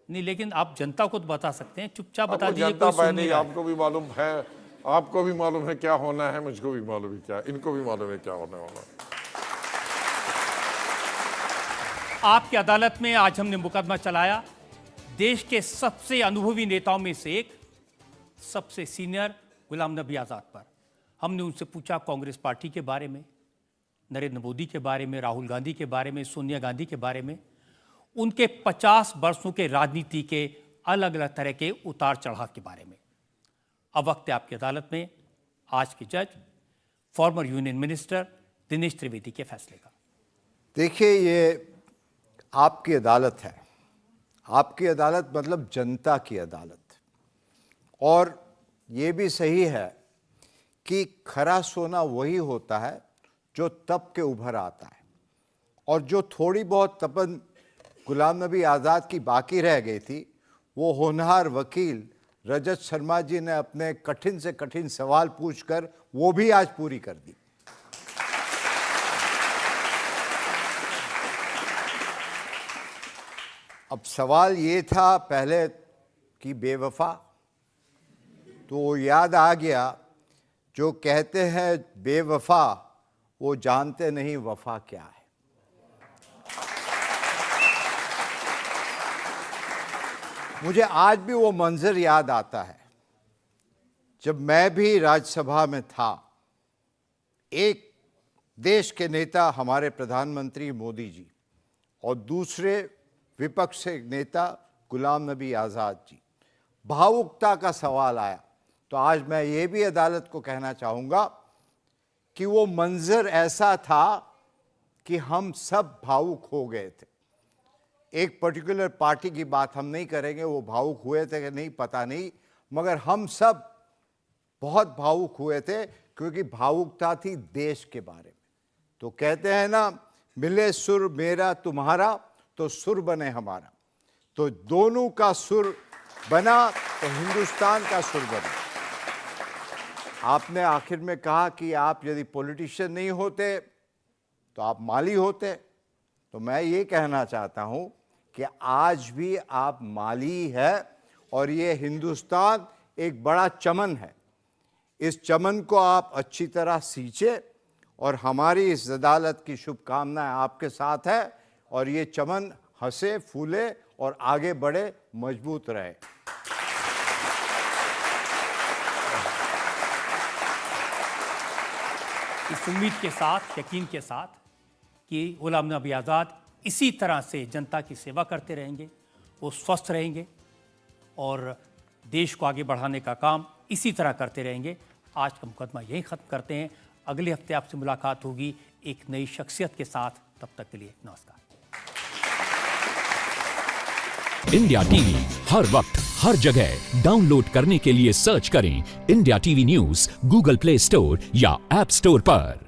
नहीं, लेकिन आप जनता को तो बता सकते हैं, चुपचाप बता आपको दीजिए। जनता कोई सुन पहले नहीं रहा है। आपको भी मालूम है, आपको भी मालूम है क्या होना है, मुझको भी मालूम है क्या, इनको भी मालूम है क्या होने वाला है। आपकी अदालत में आज हमने मुकदमा चलाया देश के सबसे अनुभवी नेताओं में से एक, सबसे सीनियर गुलाम नबी आज़ाद पर। हमने उनसे पूछा कांग्रेस पार्टी के बारे में, नरेंद्र मोदी के बारे में, राहुल गांधी के बारे में, सोनिया गांधी के बारे में, उनके 50 वर्षों के राजनीति के अलग अलग तरह के उतार चढ़ाव के बारे में। अब वक्त है आपकी अदालत में आज के जज former union minister Dinesh Trivedi के फैसले का। देखिए, ये आपकी अदालत है। आपकी अदालत मतलब जनता की अदालत। और ये भी सही है कि खरा सोना वही होता है जो तप के उभर आता है। और जो थोड़ी बहुत तपन गुलाम नबी आज़ाद की बाकी रह गई थी, वो होनहार वकील रजत शर्मा जी ने अपने कठिन से कठिन सवाल पूछकर वो भी आज पूरी कर दी। अब सवाल ये था पहले कि बेवफा, तो याद आ गया जो कहते हैं बेवफा वो जानते नहीं वफा क्या है। मुझे आज भी वो मंजर याद आता है जब मैं भी राज्यसभा में था। एक देश के नेता हमारे प्रधानमंत्री मोदी जी और दूसरे विपक्ष के नेता गुलाम नबी आज़ाद जी, भावुकता का सवाल आया। तो आज मैं ये भी अदालत को कहना चाहूँगा कि वो मंजर ऐसा था कि हम सब भावुक हो गए थे। एक पर्टिकुलर पार्टी की बात हम नहीं करेंगे, वो भावुक हुए थे कि नहीं पता नहीं, मगर हम सब बहुत भावुक हुए थे क्योंकि भावुकता थी देश के बारे में। तो कहते हैं ना, मिले सुर मेरा तुम्हारा तो सुर बने हमारा। तो दोनों का सुर बना तो हिंदुस्तान का सुर बना। आपने आखिर में कहा कि आप यदि पॉलिटिशियन नहीं होते तो आप माली होते। तो मैं ये कहना चाहता हूँ कि आज भी आप माली है और ये हिंदुस्तान एक बड़ा चमन है। इस चमन को आप अच्छी तरह सींचे और हमारी इस अदालत की शुभकामनाएं आपके साथ है और ये चमन हंसे फूले और आगे बढ़े, मजबूत रहे। इस उम्मीद के साथ, यकीन के साथ कि गुलाम नबी आज़ाद इसी तरह से जनता की सेवा करते रहेंगे, वो स्वस्थ रहेंगे और देश को आगे बढ़ाने का काम इसी तरह करते रहेंगे। आज का मुकदमा यहीं ख़त्म करते हैं। अगले हफ्ते आपसे मुलाकात होगी एक नई शख्सियत के साथ। तब तक के लिए नमस्कार। इंडिया टीवी हर वक्त हर जगह डाउनलोड करने के लिए सर्च करें India TV news Google play store या ऐप स्टोर पर।